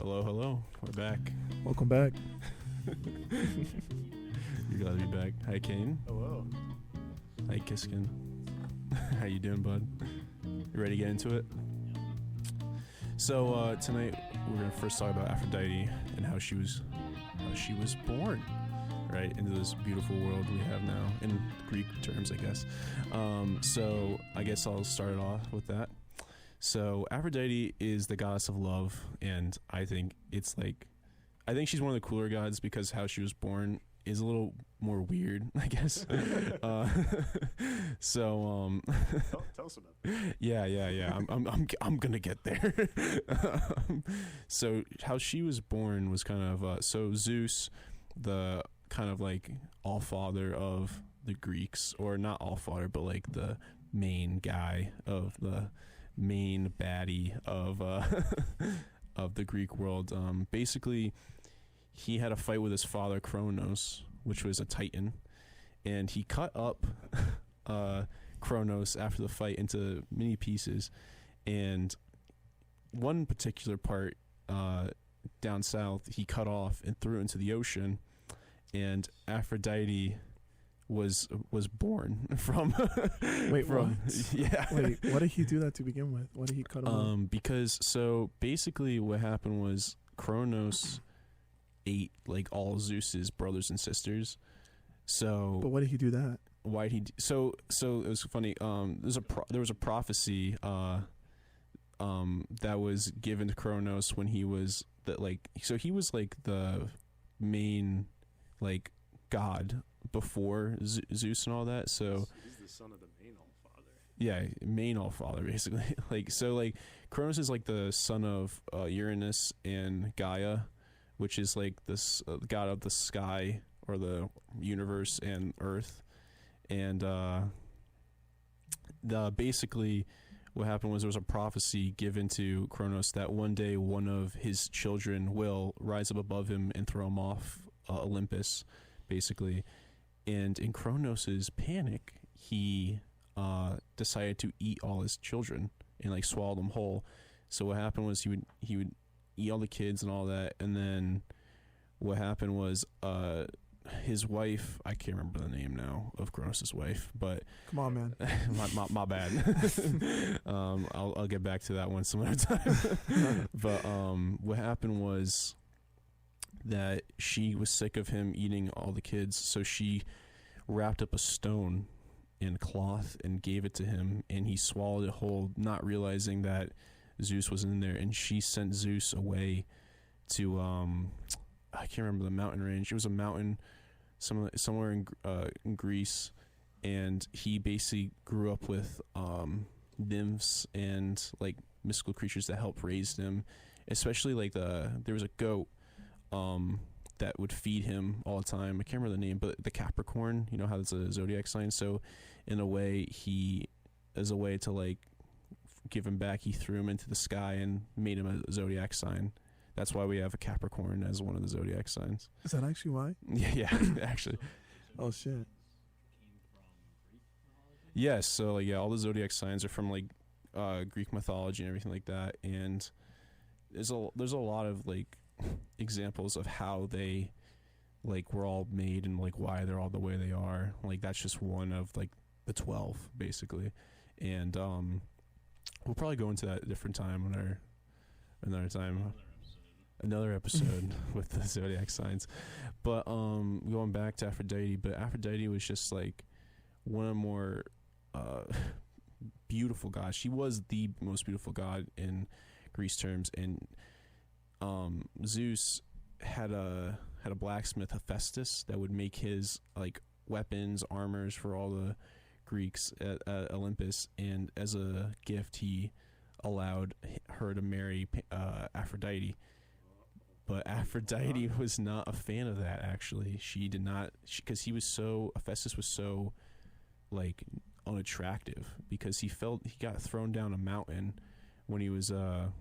Hello, hello. We're back. Welcome back. You're glad to be back. Hi, Kane. Hello. Hi, Kiskin. How you doing, bud? You ready to get into it? So tonight we're gonna first talk about Aphrodite and how she was born, right, into this beautiful world we have now, in Greek terms, I guess. So I guess I'll start it off with that. So Aphrodite is the goddess of love, and I think she's one of the cooler gods because how she was born is a little more weird, I guess. Tell us about that. Yeah. I'm gonna get there. So how she was born was kind of so Zeus, the kind of like all father of the Greeks, or not all father, but like the main guy of the main baddie of of the Greek world. Basically, he had a fight with his father Kronos, which was a Titan, and he cut up Kronos after the fight into many pieces, and one particular part down south he cut off and threw into the ocean, and Aphrodite was born from. Wait, what? Yeah. Wait, why did he do that to begin with? Why did he cut him off? Because so basically what happened was Kronos ate like all Zeus's brothers and sisters. So But why did he do that? why did he so it was funny. There was a prophecy that was given to Kronos when he was he was like the main like god before Zeus and all that. So he's the son of the main all-father. yeah, main all-father basically. Kronos is like the son of Uranus and Gaia, which is like this god of the sky or the universe and Earth. And basically what happened was there was a prophecy given to Kronos that one day one of his children will rise up above him and throw him off Olympus, basically. And in Kronos's panic, he decided to eat all his children and like swallow them whole. So what happened was he would eat all the kids and all that, and then what happened was his wife, I can't remember the name now of Kronos' wife, but Come on, man. my bad. I'll get back to that one some other time. But what happened was that she was sick of him eating all the kids, so she wrapped up a stone in cloth and gave it to him, and he swallowed it whole, not realizing that Zeus was in there. And she sent Zeus away to I can't remember the mountain range. It was a mountain somewhere in Greece, and he basically grew up with nymphs and like mystical creatures that helped raise him, especially like there was a goat that would feed him all the time. I can't remember the name, but the Capricorn, you know how it's a zodiac sign. So in a way, as a way to like give him back, he threw him into the sky and made him a zodiac sign. That's why we have a Capricorn as one of the zodiac signs. Is that actually why? Yeah, actually. Oh, shit. Yes, so like all the zodiac signs are from like Greek mythology and everything like that. And there's a lot of like examples of how they like were all made and like why they're all the way they are. Like that's just one of like the 12 basically. And we'll probably go into that a different time another episode with the zodiac signs. But going back to Aphrodite, but Aphrodite was just like one of the more beautiful gods. She was the most beautiful god in Greece terms, and Zeus had a blacksmith, Hephaestus, that would make his like weapons, armors for all the Greeks at Olympus, and as a gift he allowed her to marry Aphrodite. But Aphrodite was not a fan of that, actually. She did not, because Hephaestus was so like unattractive, because he got thrown down a mountain when he was a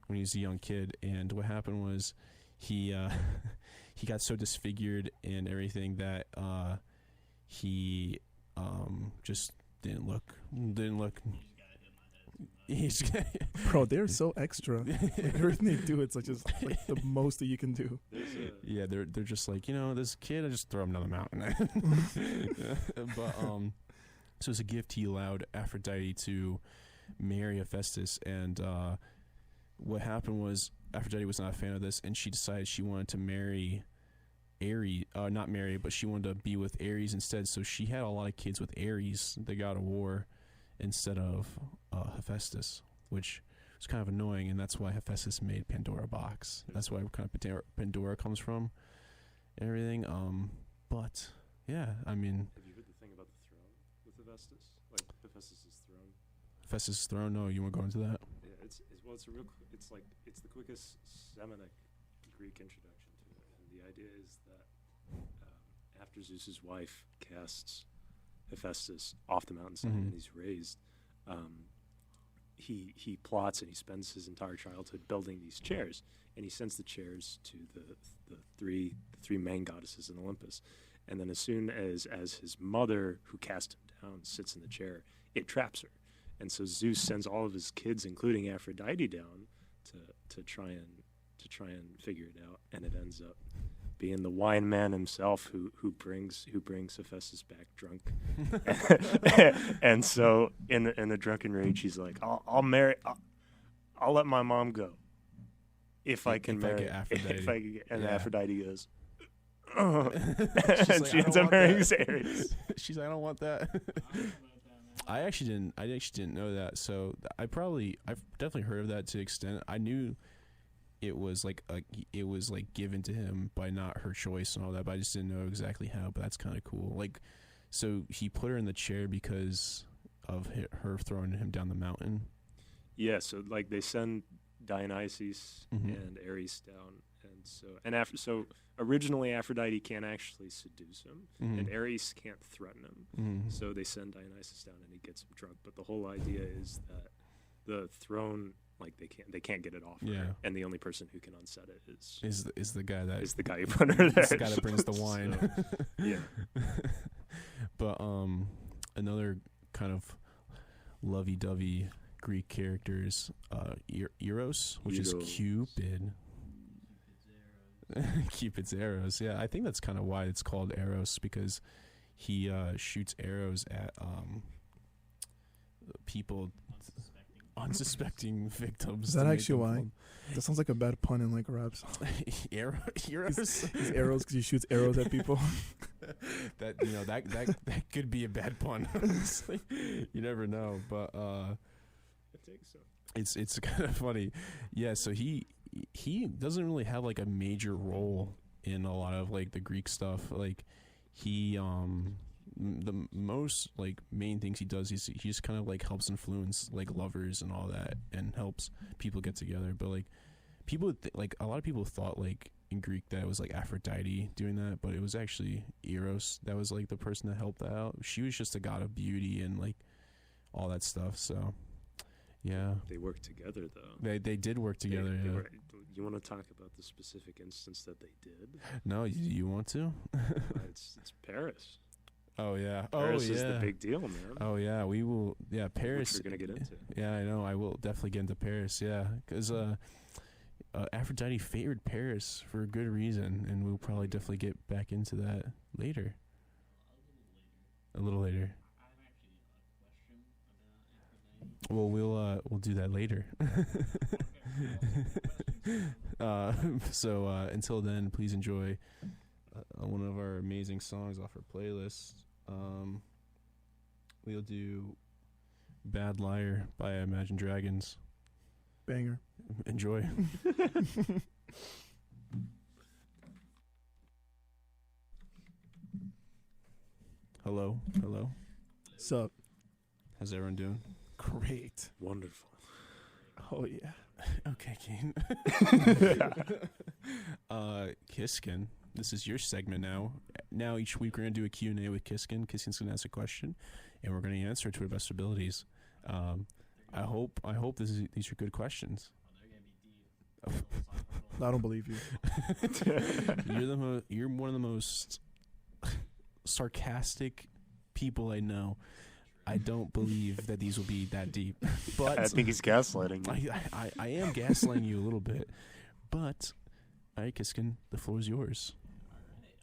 young kid, and what happened was he got so disfigured and everything that he just didn't look He's Bro, they're so extra. Like, everything they do, it's like just like the most that you can do. yeah, they're just like, this kid, I just throw him down the mountain. But so as a gift, he allowed Aphrodite to marry Hephaestus, and what happened was Aphrodite was not a fan of this, and she decided she wanted to marry Ares, not marry, but she wanted to be with Ares instead. So she had a lot of kids with Ares, the god of war, instead of Hephaestus, which was kind of annoying, and that's why Hephaestus made Pandora box. That's why kind of Pandora comes from and everything. But yeah, I mean, Have you heard the thing about the throne with Hephaestus? Like Hephaestus' throne. Hephaestus' throne. No, you want to go into that? Yeah, it's the quickest Semitic Greek introduction to it, and the idea is that after Zeus's wife casts Hephaestus off the mountainside and he's raised, he plots and he spends his entire childhood building these chairs, and he sends the chairs to the three main goddesses in Olympus, and then as soon as his mother, who cast him down, sits in the chair, it traps her, and so Zeus sends all of his kids, including Aphrodite, down to try and figure it out, and it ends up being the wine man himself who brings Hephaestus back drunk, and so in a drunken rage, he's like, I'll let my mom go if I can marry Aphrodite. Aphrodite goes, She's and like, she ends up marrying Ares. She's like, I don't want that. I actually didn't know that. So I've definitely heard of that to an extent. I knew it was like given to him by not her choice and all that, but I just didn't know exactly how. But that's kind of cool. Like, so he put her in the chair because of her throwing him down the mountain. Yeah. So like they send Dionysus and Ares down, and so originally Aphrodite can't actually seduce him, and Ares can't threaten him. So they send Dionysus down, and he gets him drunk. But the whole idea is that the throne, like they can't get it off her, and the only person who can unset it is the guy who put her there. It's the guy that brings the wine. So, yeah. But another kind of lovey-dovey Greek character is Eros, which is Cupid. Cupid's arrows. Yeah, I think that's kind of why it's called Eros, because he shoots arrows at people, unsuspecting victims. Is that actually why? That sounds like a bad pun in like a rap song. Arrows? His arrows, because he shoots arrows at people. That could be a bad pun. Honestly. You never know, but I think so. It's kind of funny. Yeah, so he doesn't really have like a major role in a lot of like the Greek stuff. Like he the most like main things he does, he just kind of like helps influence like lovers and all that, and helps people get together. But like people like a lot of people thought like in Greek that it was like Aphrodite doing that, but it was actually Eros that was like the person that helped that out. She was just a god of beauty and like all that stuff. So yeah, they worked together though. They did work together. You want to talk about the specific instance that they did? No, you want to? It's Paris. Oh yeah, Paris is the big deal, man. Oh yeah, we will. Yeah, Paris. Which we're gonna get into. Yeah, I know. I will definitely get into Paris. Yeah, because Aphrodite favored Paris for a good reason, and we'll probably definitely get back into that later. A little later. Well, we'll do that later. So until then, please enjoy one of our amazing songs off our playlist. We'll do "Bad Liar" by Imagine Dragons. Banger. Enjoy. Hello. Sup? How's everyone doing? Great. Wonderful. Oh yeah. Okay, Kane. Kiskin, this is your segment now. Now each week we're going to do a Q&A with Kiskin. Kiskin's going to ask a question, and we're going to answer it to our best abilities. I hope these are good questions. I don't believe you. You're one of the most sarcastic people I know. I don't believe that these will be that deep. But I think he's gaslighting you. I am gaslighting you a little bit. But, all right, Kiskin, the floor is yours. All right.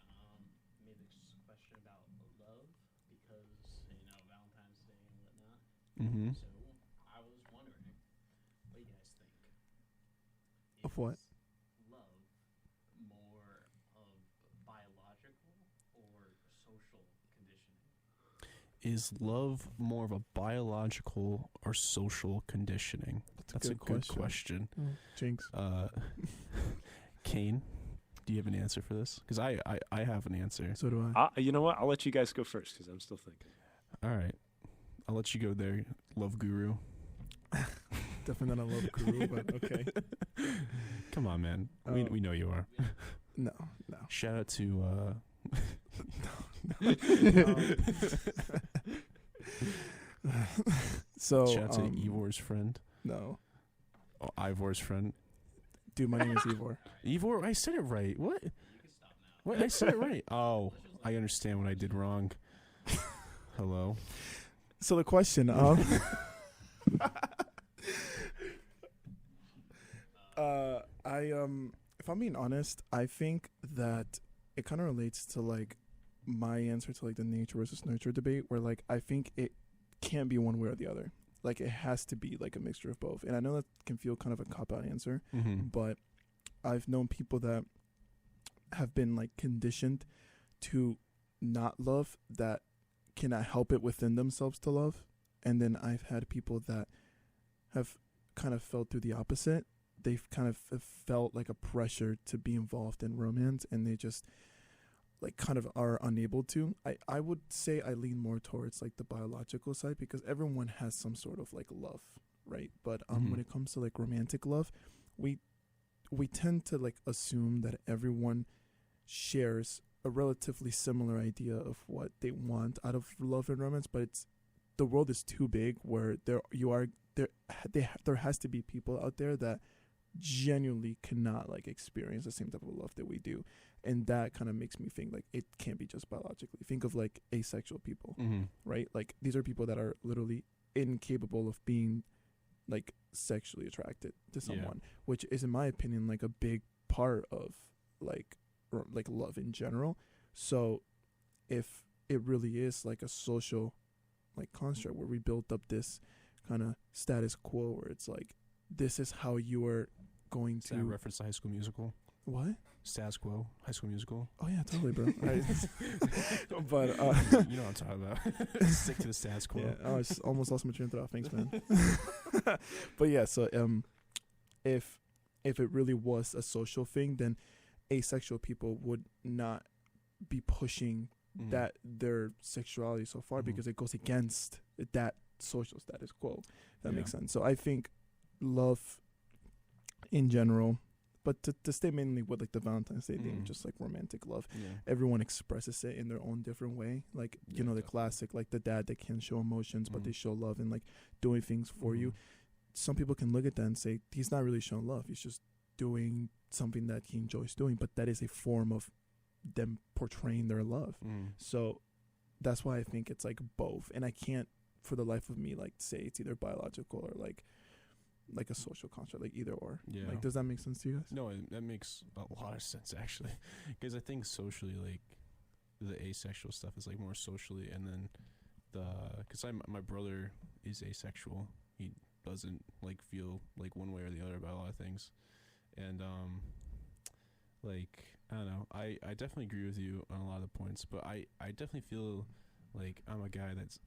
Made this question about love because Valentine's Day and whatnot. Mm-hmm. So I was wondering, what do you guys think? Of what? Is love more of biological or social conditioning? Is love more of a biological or social conditioning? That's a good question. Oh, jinx. Kane, do you have an answer for this? Because I have an answer. So do I. You know what? I'll let you guys go first because I'm still thinking. All right. I'll let you go there, love guru. Definitely not a love guru, but okay. Come on, man. We know you are. No. Shout out to... So shout out to Ivor's friend. No. Oh, Ivor's friend. Dude, my name is Ivor. Ivor, I said it right. What? You can stop now. What? I said it right. Oh, I understand what I did wrong. Hello. So the question, if I'm being honest, I think that it kind of relates to like my answer to like the nature versus nurture debate, where like I think it can't be one way or the other. Like it has to be like a mixture of both. And I know that can feel kind of a cop-out answer, Mm-hmm. but I've known people that have been like conditioned to not love, that cannot help it within themselves to love. And then I've had people that have kind of felt through the opposite. They've kind of felt like a pressure to be involved in romance, and they just like kind of are unable to. I would say I lean more towards like the biological side, because everyone has some sort of like love, right? But when it comes to like romantic love, we tend to like assume that everyone shares a relatively similar idea of what they want out of love and romance, but the world is too big where there has to be people out there that genuinely cannot like experience the same type of love that we do. And that kind of makes me think like it can't be just biologically. Think of like asexual people, right? Like these are people that are literally incapable of being like sexually attracted to someone, which is in my opinion like a big part of like love in general. So if it really is like a social like construct where we built up this kind of status quo where it's like, this is how you are going Is that a to reference to High School Musical? what? Status quo, High School Musical. Oh yeah, totally, bro. But You know what I'm talking about. Stick to the status quo. yeah, I just almost lost my train of thought. Thanks, man. But yeah, so if it really was a social thing, then asexual people would not be pushing that their sexuality so far, because it goes against that social status quo. That makes sense. So I think love in general, but to stay mainly with like the Valentine's Day thing, just like romantic love, everyone expresses it in their own different way. Like you know, the classic, like the dad that can't show emotions but they show love and like doing things for you. Some people can look at that and say he's not really showing love, he's just doing something that he enjoys doing, but that is a form of them portraying their love. So that's why I think it's like both, and I can't for the life of me like say it's either biological or like a social construct, like either or. Like, does that make sense to you guys? No, that makes a lot of sense actually, because I think socially, like the asexual stuff is like more socially, and then because my brother is asexual, he doesn't like feel like one way or the other about a lot of things, and like I don't know, I definitely agree with you on a lot of the points, but I definitely feel like I'm a guy that's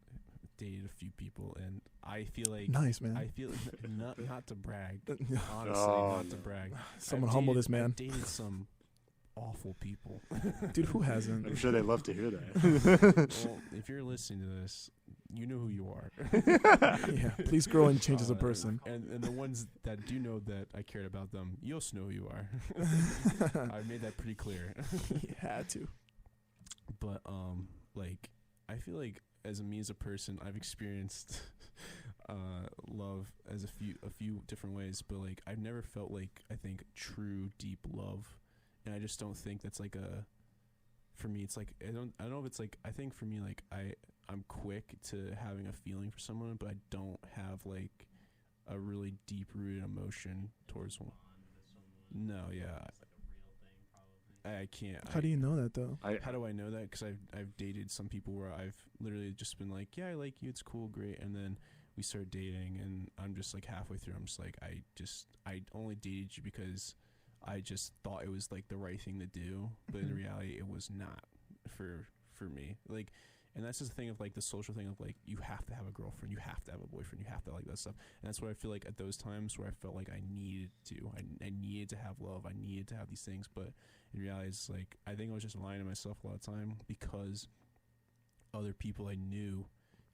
dated a few people, and I feel like nice, man. I feel not to brag, honestly, Oh, not to brag. Someone humble this man. I've dated some awful people. Dude, who hasn't? I'm sure they love to hear that. Well, if you're listening to this, you know who you are. Yeah, please grow and change as a person. And the ones that do know that I cared about them, you also know who you are. I made that pretty clear. You had to. But like I feel like as a person, I've experienced love as a few different ways, but like I've never felt like I think true deep love, and I just don't think that's like for me it's like I don't know if it's like, I think for me like I'm quick to having a feeling for someone, but I don't have like a really deep rooted emotion towards one. No, yeah, I can't. How do you know that though? How do I know that? Because I've dated some people where I've literally just been like, yeah, I like you, it's cool, great, and then we start dating, and I'm just like halfway through, I'm just like, I only dated you because I just thought it was like the right thing to do, but in reality, it was not for me. Like, and that's just the thing of like the social thing of like you have to have a girlfriend, you have to have a boyfriend, you have to like that stuff, and that's what I feel like at those times where I felt like I needed to, I needed to have love, I needed to have these things, but in reality, it's like I think I was just lying to myself a lot of time because other people I knew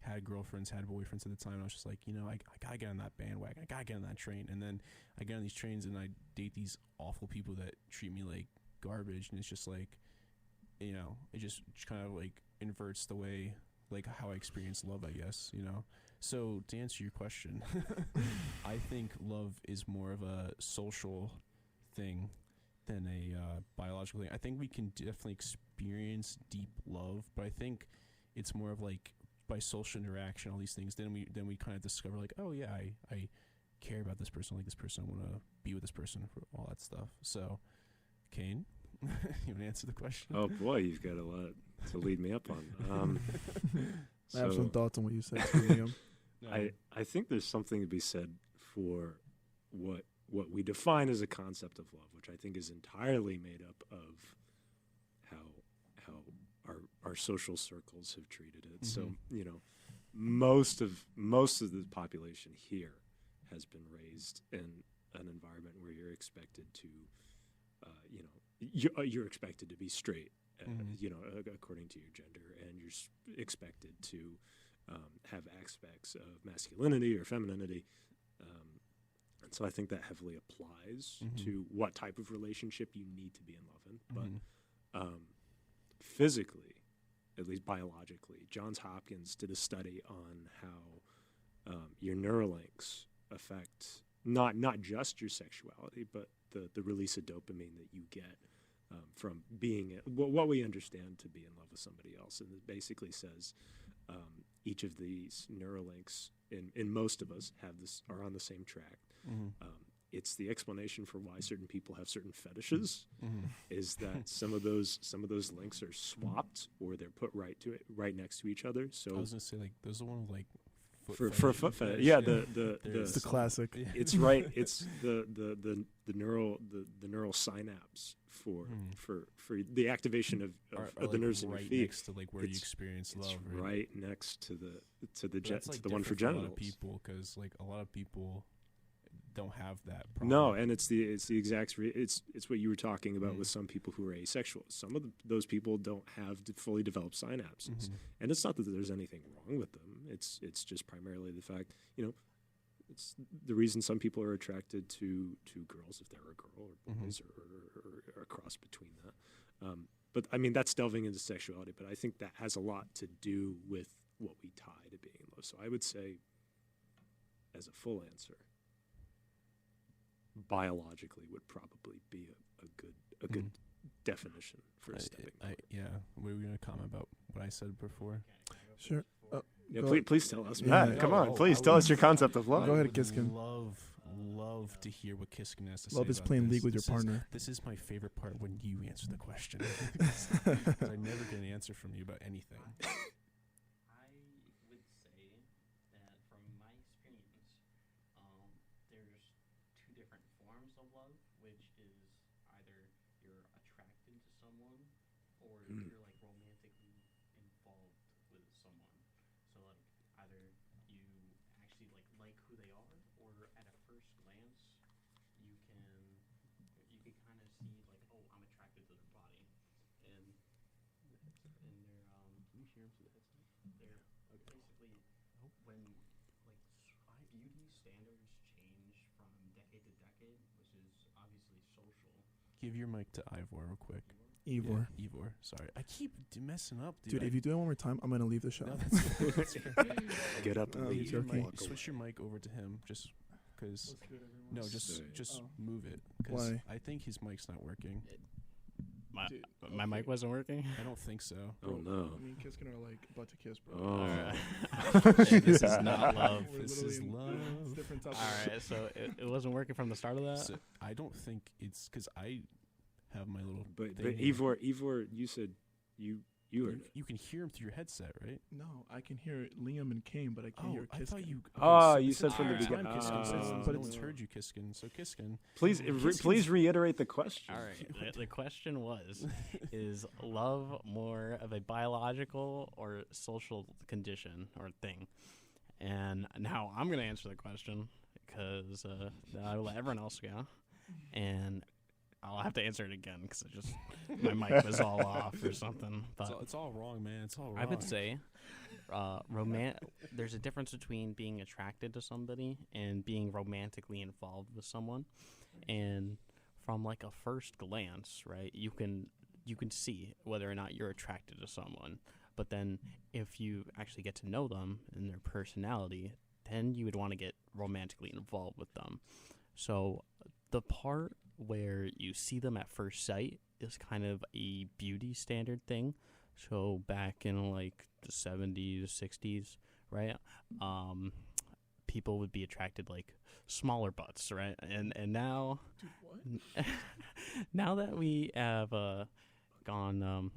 had girlfriends, had boyfriends at the time. And I was just like, you know, I gotta get on that bandwagon. I gotta get on that train. And then I get on these trains and I date these awful people that treat me like garbage. And it's just like, you know, it just kind of like inverts the way, like how I experience love, I guess, you know? So to answer your question, I think love is more of a social thing than a biological thing. I think we can definitely experience deep love, but I think it's more of like, by social interaction, all these things, then we kind of discover like, oh yeah, I care about this person, I like this person, I want to be with this person, for all that stuff. So, Kane, you want to answer the question? Oh boy, you've got a lot to lead me up on. I have some thoughts on what you said, Liam. I think there's something to be said for what we define as a concept of love, which I think is entirely made up of how our social circles have treated it. So, you know, most of the population here has been raised in an environment where you're expected to, you're expected to be straight, you know, according to your gender, and you're expected to have aspects of masculinity or femininity. And so I think that heavily applies to what type of relationship you need to be in love in. But physically, at least biologically, Johns Hopkins did a study on how your neurolinks affect not just your sexuality, but the release of dopamine that you get from being what we understand to be in love with somebody else. And it basically says each of these neurolinks in most of us are on the same track. It's the explanation for why certain people have certain fetishes, is that some of those links are swapped or they're put right next to each other. So I was gonna say like those are one of like for foot fetish. Yeah, It's the classic. It's right. It's the neural synapse for the activation of the nerves in your right feet. next to like where you experience love. It's right next to the one for a genitals. lot of people, because like a lot of people don't have that problem. No, and it's the exact it's what you were talking about with some people who are asexual. Some of those people don't have fully developed synapses, and it's not that there's anything wrong with them. It's just primarily the fact, you know, it's the reason some people are attracted to girls if they're a girl, or boys, or a cross between that. But I mean, that's delving into sexuality. But I think that has a lot to do with what we tie to being in love. So I would say, as a full answer, biologically would probably be a good definition for a stepping point. Were we going to comment about what I said before? Sure. Yeah, please tell us. Yeah, Matt, come on, please tell us your concept of love. Go ahead, Kiskin. Love to hear what Kiskin has to say. Love is about playing this. league with your partner. This is my favorite part when you answer the question. I never get an answer from you about anything. I would say that from my experience, there's two different forms of love, which is either you're attracted to someone or you're like romantically involved with someone. So like either you actually like who they are, or at a first glance you can kind of see like, oh, I'm attracted to their body, and they're can you hear them through the headset? They're basically when like beauty standards change from decade to decade, which is obviously social. Give your mic to Ivor real quick. Ivor. Yeah, Ivor. Sorry. I keep messing up, dude. Dude, if you do it one more time, I'm going to leave the show. No, that's Get up and leave. Switch your mic over to him, just because. No, just Oh. move it. Because Why? I think his mic's not working. Dude, my mic okay. wasn't working. I don't think so. Oh no. Me and Kiskin are like about to kiss, bro. Oh. Alright. This is not love. We're This literally is in love. different topics. All right, so it wasn't working from the start of that. So I don't think it's because I have my little. But thing here. Ivor, you said you heard it. You can hear him through your headset, right? No, I can hear Liam and Kane, but I can't hear I Kiskin. thought you. Oh, so you this said is from the first time, beginning. Kiskin, so Ah. no But one's it's- heard you, Kiskin. So Kiskin. Please reiterate the question. All right. The question was, is love more of a biological or social condition or thing? And now I'm going to answer the question because I'll let everyone else go. And I'll have to answer it again because my mic was all off or something. But It's all wrong, man. It's all wrong. I would say there's a difference between being attracted to somebody and being romantically involved with someone. And from like a first glance, right, you can see whether or not you're attracted to someone. But then if you actually get to know them and their personality, then you would want to get romantically involved with them. So the part where you see them at first sight is kind of a beauty standard thing. So back in like the 70s, 60s, right? People would be attracted like smaller butts, right? And now, Dude, what? now that we have gone,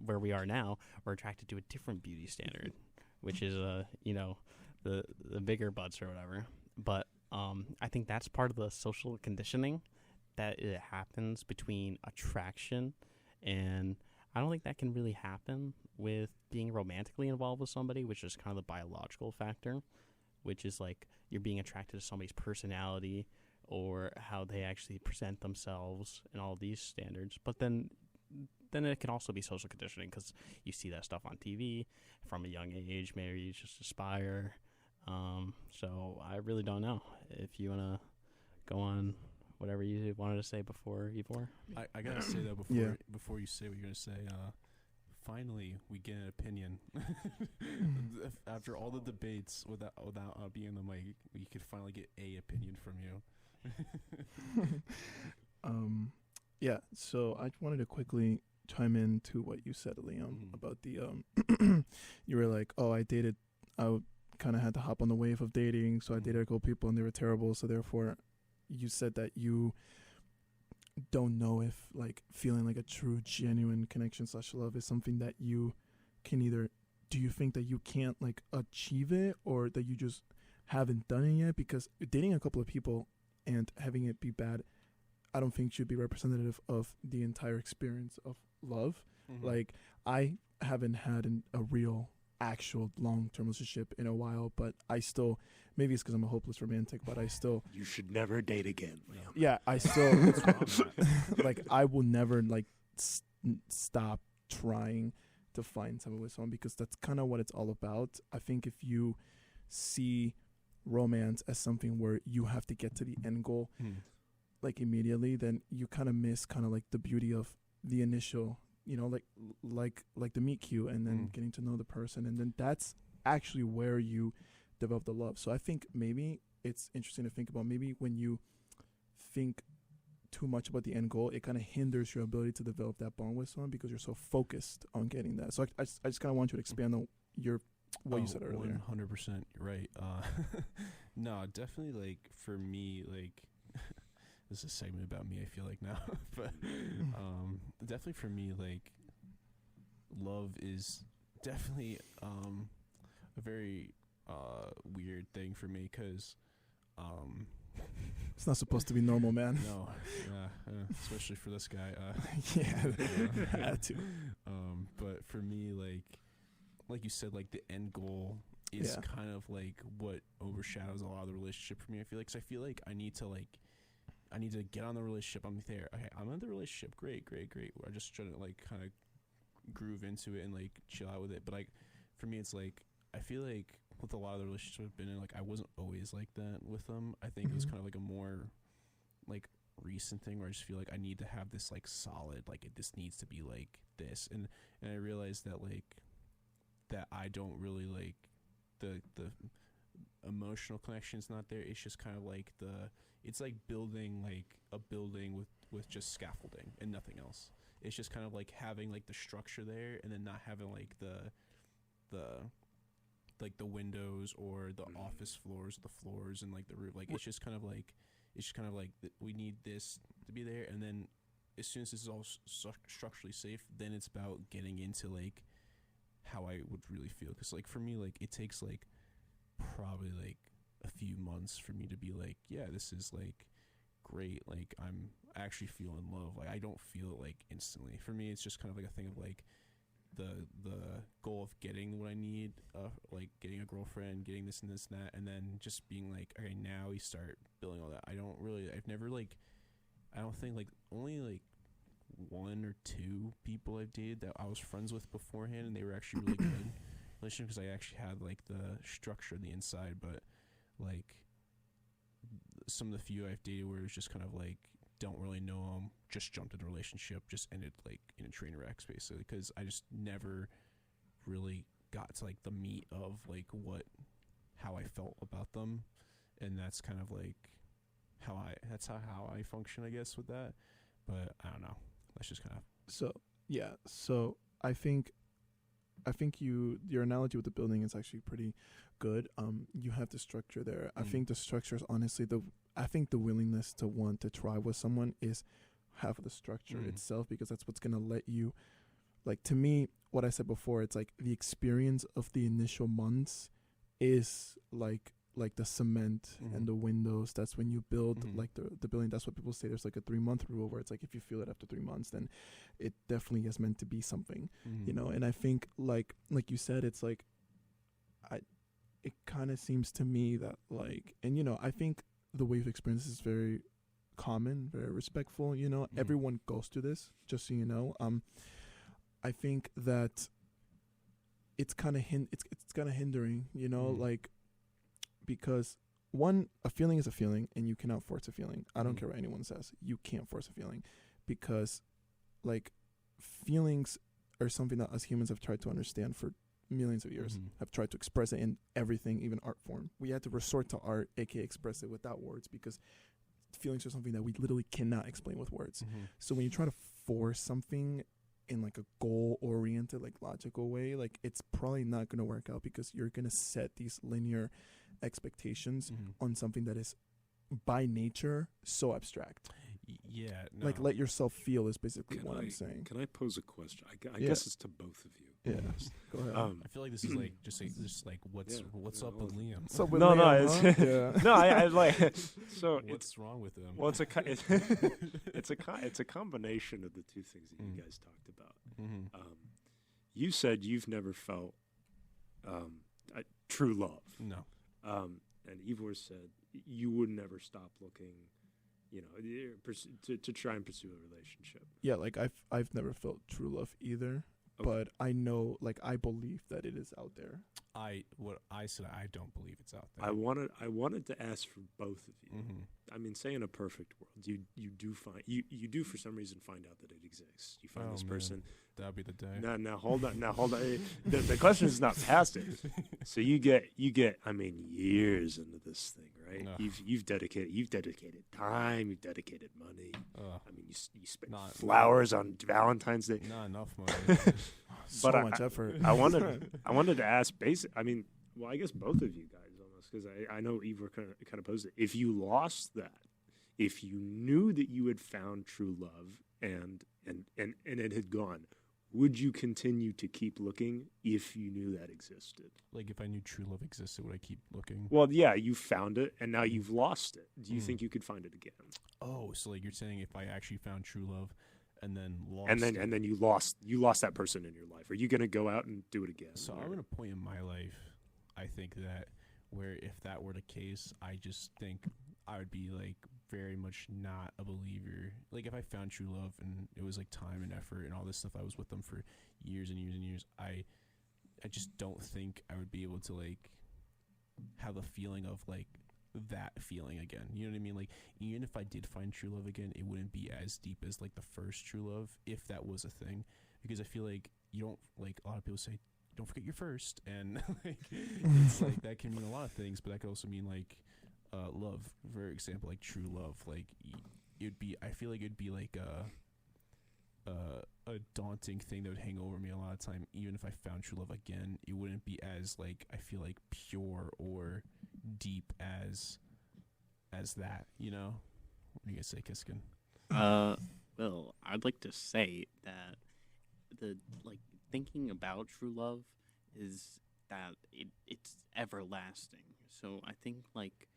where we are now, we're attracted to a different beauty standard, which is the bigger butts or whatever. But I think that's part of the social conditioning that it happens between attraction, and I don't think that can really happen with being romantically involved with somebody, which is kind of the biological factor, which is like you're being attracted to somebody's personality or how they actually present themselves and all these standards. But then it can also be social conditioning because you see that stuff on TV from a young age. Maybe you just aspire. So I really don't know. If you want to go on whatever you wanted to say before, Ivor. I gotta say though before you say what you're gonna say. Finally, we get an opinion. After all the debates, without being on the mic, we could finally get a opinion from you. Yeah. So I wanted to quickly chime in to what you said, Liam, Mhm. about the you were like, oh, I kind of had to hop on the wave of dating, so I Mhm. dated a couple people and they were terrible. So therefore, you said that you don't know if like feeling like a true, genuine connection / love is something that you can either. Do you think that you can't like achieve it, or that you just haven't done it yet? Because dating a couple of people and having it be bad, I don't think should be representative of the entire experience of love. Mhm. Like, I haven't had a real, actual long-term relationship in a while, but I still, maybe it's because I'm a hopeless romantic, but I still, You should never date again, Liam. yeah, I still, like, I will never, like, stop trying to find someone with someone, because that's kind of what it's all about. I think if you see romance as something where you have to get to the end goal, like, immediately, then you kind of miss kind of like the beauty of the initial, you know, like the meet cute, and then getting to know the person, and then that's actually where you develop the love. So I think maybe it's interesting to think about, maybe when you think too much about the end goal, it kind of hinders your ability to develop that bond with someone because you're so focused on getting that. So I just kind of want you to expand on what you said earlier. 100% right. No, definitely, like, for me, like, this is a segment about me, I feel like, now. But definitely for me, like, love is definitely a very weird thing for me, because It's not supposed to be normal, man. no, especially for this guy. Yeah, had to. But for me, like you said, like, the end goal is Yeah. kind of like what overshadows a lot of the relationship for me. I feel like, 'cause I feel like I need to get on the relationship. I'm there. Okay, I'm in the relationship. Great. I just try to, like, kind of groove into it and, like, chill out with it. But, like, for me, it's like, I feel like with a lot of the relationships I've been in, like, I wasn't always like that with them. I think it was Mhm. kind of like a more, like, recent thing where I just feel like I need to have this, like, solid, like, this needs to be like this. And I realized that, like, that I don't really, like, the emotional connection's not there. It's just kind of like it's like building, like, a building with just scaffolding and nothing else. it's just kind of like having like the structure there, and then not having like the like the windows or the office floors, the floors, and like the roof. Like it's just kind of like we need this to be there, and then as soon as this is all structurally safe, then it's about getting into like how I would really feel. Because like for me, like it takes like probably like a few months for me to be like, yeah, this is like great. Like I actually feel in love. Like I don't feel it like instantly. For me, it's just kind of like a thing of like the goal of getting what I need, like getting a girlfriend, getting this and this and that, and then just being like, okay, now we start building all that. I don't think like only like one or two people I've dated that I was friends with beforehand, and they were actually really good relationship because I actually had like the structure on the inside. But like some of the few I've dated where it was just kind of like don't really know them, just jumped into a relationship, just ended like in a train wreck basically, because I just never really got to like the meat of like how I felt about them, and that's kind of like how I function, I guess, with that. But I don't know. That's just kind of So I think your analogy with the building is actually pretty good. You have the structure there. I think the structure is honestly the willingness to want to try with someone is half of the structure itself, because that's what's gonna let you, like, to me, what I said before, it's like the experience of the initial months is like the cement and the windows. That's when you build like the building. That's what people say. There's like a 3-month rule where it's like if you feel it after 3 months, then it definitely is meant to be something, you know. And I think like you said, it's like it kind of seems to me that like, and you know, I think the wave experience is very common, very respectful, you know. Everyone goes through this, just so you know. I think that it's kind of it's kind of hindering, you know, like, because one, a feeling is a feeling, and you cannot force a feeling. I don't care what anyone says. You can't force a feeling, because like feelings are something that us humans have tried to understand for millions of years, have tried to express it in everything, even art form. We had to resort to art, aka express it without words, because feelings are something that we literally cannot explain with words. So when you try to force something in like a goal-oriented, like logical way, like it's probably not going to work out, because you're going to set these linear expectations on something that is by nature so abstract. Yeah, no. Like, let yourself feel is basically what I'm saying. Can I pose a question? I guess it's to both of you. Yeah. Go ahead. I feel like this is like just like what's up with Liam? What's up with No, Liam, it's yeah. no, I like so. What's wrong with him? Well, it's a combination of the two things that you guys talked about. You said you've never felt true love. No. And Ivor said you would never stop looking, you know, to try and pursue a relationship. Yeah, like I've never felt true love either, but I know, like, I believe that it is out there. What I said, I don't believe it's out there. I wanted to ask for both of you. I mean, say in a perfect world, you do for some reason find out that it exists. You find this person. That'd be the day. Now hold on. The question is not past it. So you get. I mean, years into this thing, right? You've dedicated time. You've dedicated money. I mean, you spent flowers on Valentine's Day. Not enough money. So much effort. I wanted to ask I mean, well, I guess both of you guys almost, because I know Ivor kind of posed it. If you lost that, if you knew that you had found true love and it had gone, would you continue to keep looking if you knew that existed? Like, if I knew true love existed, would I keep looking? Well, yeah, you found it, and now you've lost it. Do you think you could find it again? Oh, so like you're saying, if I actually found true love and then lost and then you lost that person in your life, are you going to go out and do it again? So I'm at a point in my life, I think, that where if that were the case, I just think I would be like very much not a believer. Like, if I found true love and it was like time and effort and all this stuff, I was with them for years and years and years, I just don't think I would be able to like have a feeling of like that feeling again. You know what I mean? Like, even if I did find true love again, it wouldn't be as deep as like the first true love, if that was a thing, because I feel like you don't, like, a lot of people say, don't forget your first, and like it's like that can mean a lot of things, but that could also mean like love, for example, like true love. Like, it'd be, I feel like it'd be like a daunting thing that would hang over me a lot of time. Even if I found true love again, it wouldn't be as like I feel like pure or deep as that. You know, what do you guys say, Kiskin? Well, I'd like to say that the thinking about true love is that it's everlasting. So I think like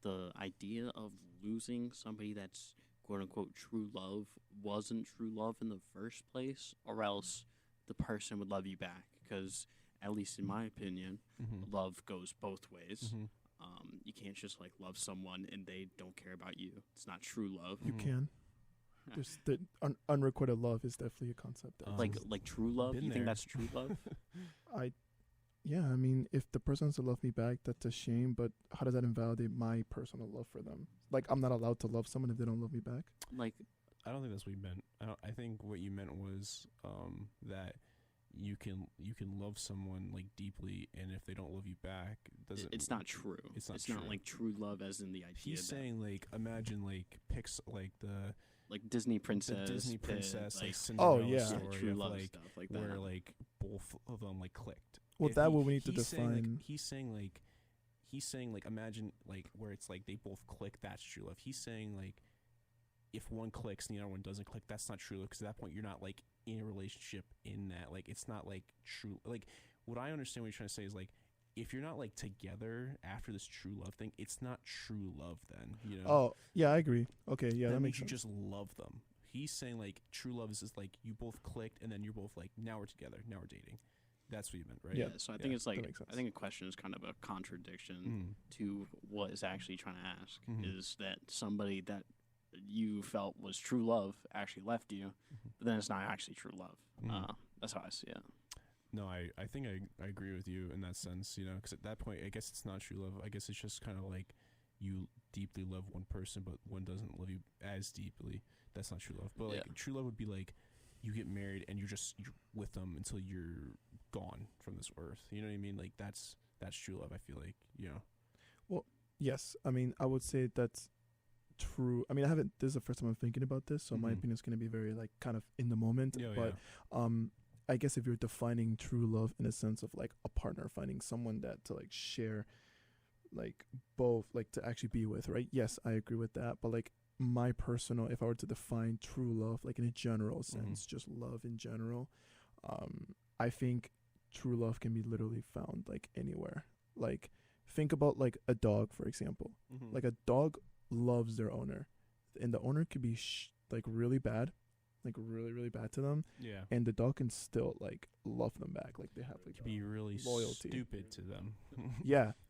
the idea of losing somebody that's quote unquote true love wasn't true love in the first place, or else the person would love you back. Because at least in my opinion, love goes both ways. You can't just like love someone and they don't care about you. It's not true love. You can. There's the unrequited love is definitely a concept. Like true love. You think that's true love? Yeah, I mean, if the person has to love me back, that's a shame. But how does that invalidate my personal love for them? Like, I'm not allowed to love someone if they don't love me back. Like, I don't think that's what you meant. I think what you meant was that you can love someone like deeply, and if they don't love you back, it's not true. It's not true. Not like true love as in the idea. He's saying like imagine like the Disney princess, like Cinderella story true of, love like, stuff like that, where like both of them like clicked. Well, that what we need to define. He's saying like imagine like where it's like they both click. That's true love. He's saying like if one clicks and the other one doesn't click, that's not true love, because at that point you're not like in a relationship in that, like it's not like true. Like what I understand what you're trying to say is like if you're not like together after this true love thing, it's not true love then, you know? Oh, yeah, I agree. Okay, yeah, that makes sense. You just love them. He's saying like true love is like you both clicked and then you're both like now we're together, now we're dating. That's what you meant, right? Yeah, so I think it's like I think a question is kind of a contradiction to what is actually trying to ask. Is that somebody that you felt was true love actually left you, but then it's not actually true love. That's how I see it. No, I think I agree with you in that sense, you know, because at that point, I guess it's not true love. I guess it's just kind of like you deeply love one person, but one doesn't love you as deeply. That's not true love. But like true love would be like you get married and you're with them until you're gone from this earth. You know what I mean? Like that's true love. I feel like, you know. Well, yes. I mean, I would say that's true. I mean, this is the first time I'm thinking about this, so my opinion is going to be very like kind of in the moment. I guess if you're defining true love in a sense of like a partner, finding someone that to like share like both, like to actually be with, right? Yes, I agree with that. But like my personal, if I were to define true love, like in a general sense, just love in general, I think true love can be literally found like anywhere. Like think about like a dog, for example. Like a dog loves their owner, and the owner could be like really bad, like really really bad to them, and the dog can still like love them back, like they have like be really loyalty, stupid to them.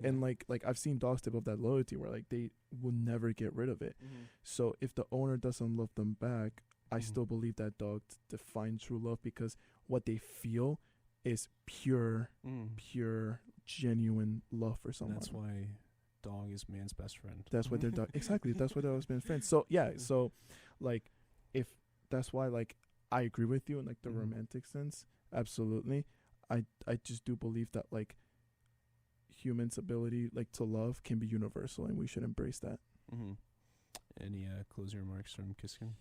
And like I've seen dogs develop that loyalty where like they will never get rid of it. So if the owner doesn't love them back, I still believe that dog defines true love, because what they feel is pure genuine love for someone. That's why dog is man's best friend. That's what their dog exactly. That's what dog's been friends. So so like if that's why like I agree with you in like the romantic sense. Absolutely. I just do believe that like humans' ability like to love can be universal, and we should embrace that. Any closing remarks from Kiskin?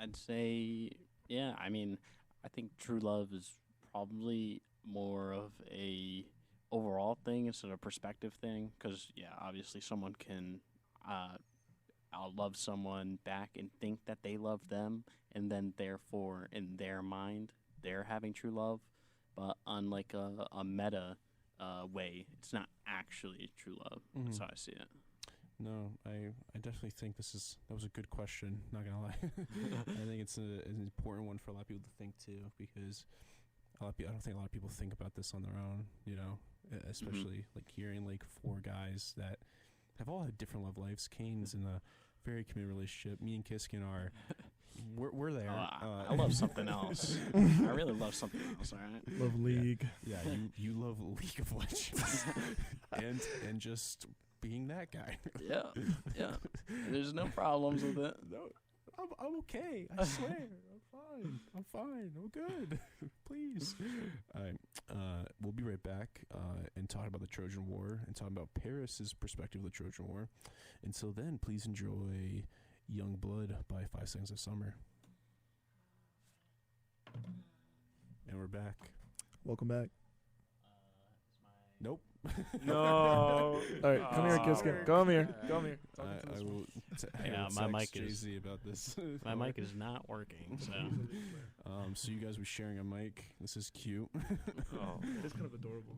I'd say I mean, I think true love is probably more of a overall thing instead of a perspective thing, because obviously someone can love someone back and think that they love them, and then therefore in their mind they're having true love, but on like a meta way, it's not actually true love. That's how I see it. No, I definitely think that was a good question, not gonna lie. I think it's an important one for a lot of people to think too, because I don't think a lot of people think about this on their own, you know, especially like hearing like four guys that have all had different love lives. Kane's in a very committed relationship. Me and Kiskin are, we're there. I love something else. I really love something else, all right? Love League. Yeah, you love League of Legends. and just being that guy. Yeah. There's no problems with it. No, I'm okay. I swear. I'm fine. I'm good. Please. All right. We'll be right back and talk about the Trojan War and talk about Paris's perspective of the Trojan War. Until then, please enjoy Young Blood by 5 Seconds of Summer. And we're back. Welcome back. Nope. No. All right, come here, Kiska. Come here. Come here. I will Yeah, I will my text mic is- Jay-Z about this. My mic is not working, so So you guys were sharing a mic. This is cute. Oh. It's kind of adorable.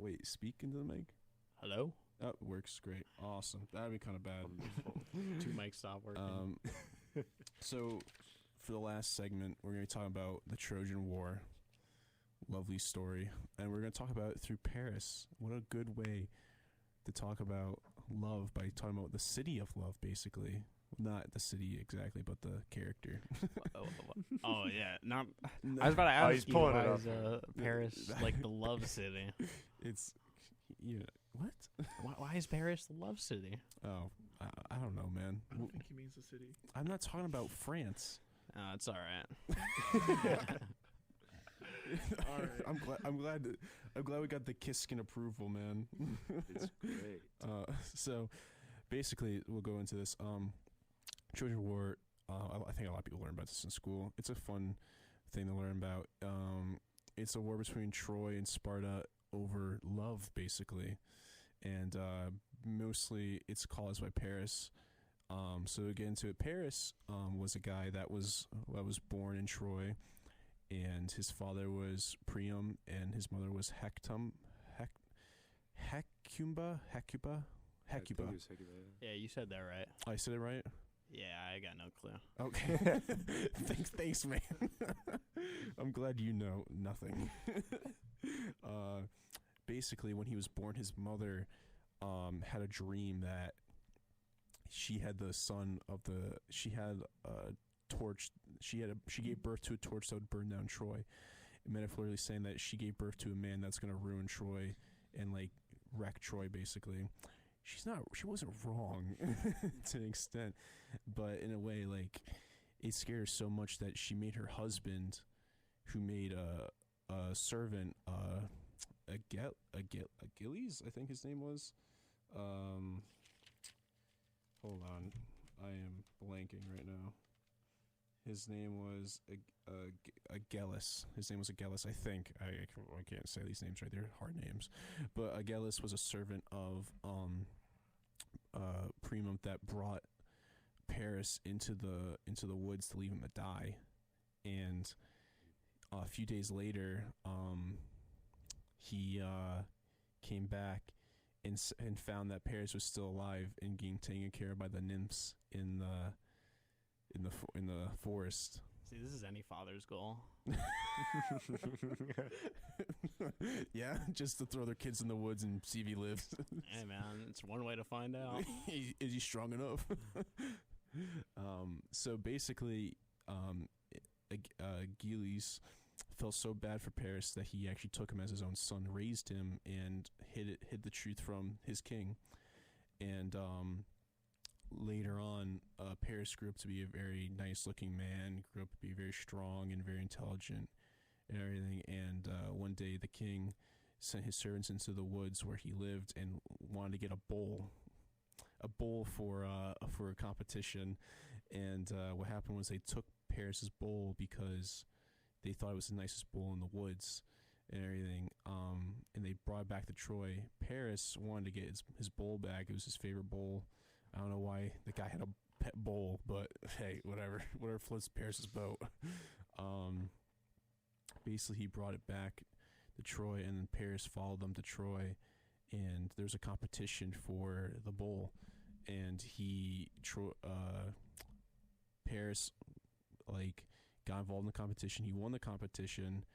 Wait, speak into the mic. hello. Oh, works great. Awesome. That'd be kind of bad. Two mics stop working. So for the last segment, we're going to be talking about the Trojan War. Lovely story. And we're going to talk about it through Paris. What a good way to talk about love by talking about the city of love, basically. Not the city exactly, but the character. Oh yeah, not. I was about to ask he's you pulling why it up. is Paris like the love city? It's, what? Why is Paris the love city? Oh, I don't know, man. I don't think he means the city. I'm not talking about France. It's all right. All right. I'm glad we got the Kiskin approval, man. It's great. So basically, we'll go into this. Trojan War. I think a lot of people learn about this in school. It's a fun thing to learn about. It's a war between Troy and Sparta over love, basically, and mostly it's caused by Paris. So to get into it, Paris was a guy that was born in Troy, and his father was Priam, and his mother was Hecuba. Yeah, you said that right. I said it right? Yeah, I got no clue. Okay. thanks, man. I'm glad you know nothing. Basically, when he was born, his mother had a dream that she had the son of the. She had a torch. She gave birth to a torch that would burn down Troy, metaphorically saying that she gave birth to a man that's gonna ruin Troy and like wreck Troy, basically. She wasn't wrong to an extent, but in a way, like, it scared her so much that she made her husband, who made a servant, Achilles, I think his name was. Hold on, I am blanking right now. His name was Achilles. His name was Achilles, I think. I can't say these names right. They're hard names. But Achilles was a servant of Priam that brought Paris into the woods to leave him to die. And a few days later, he came back and found that Paris was still alive and being taken care of by the nymphs in the forest. See, this is any father's goal. Yeah, just to throw their kids in the woods and see if he lives. Hey man, it's one way to find out. Is he strong enough? So basically, Achilles felt so bad for Paris that he actually took him as his own son, raised him, and hid the truth from his king. And later on, Paris grew up to be a very nice-looking man, grew up to be very strong and very intelligent and everything. And one day the king sent his servants into the woods where he lived and wanted to get a bull for a competition. And what happened was they took Paris's bull because they thought it was the nicest bull in the woods and everything. And they brought it back to Troy. Paris wanted to get his bull back. It was his favorite bull. I don't know why the guy had a pet bull, but hey, whatever floats Paris's boat. Basically, he brought it back to Troy, and then Paris followed them to Troy, and there's a competition for the bull, and Paris got involved in the competition. He won the competition,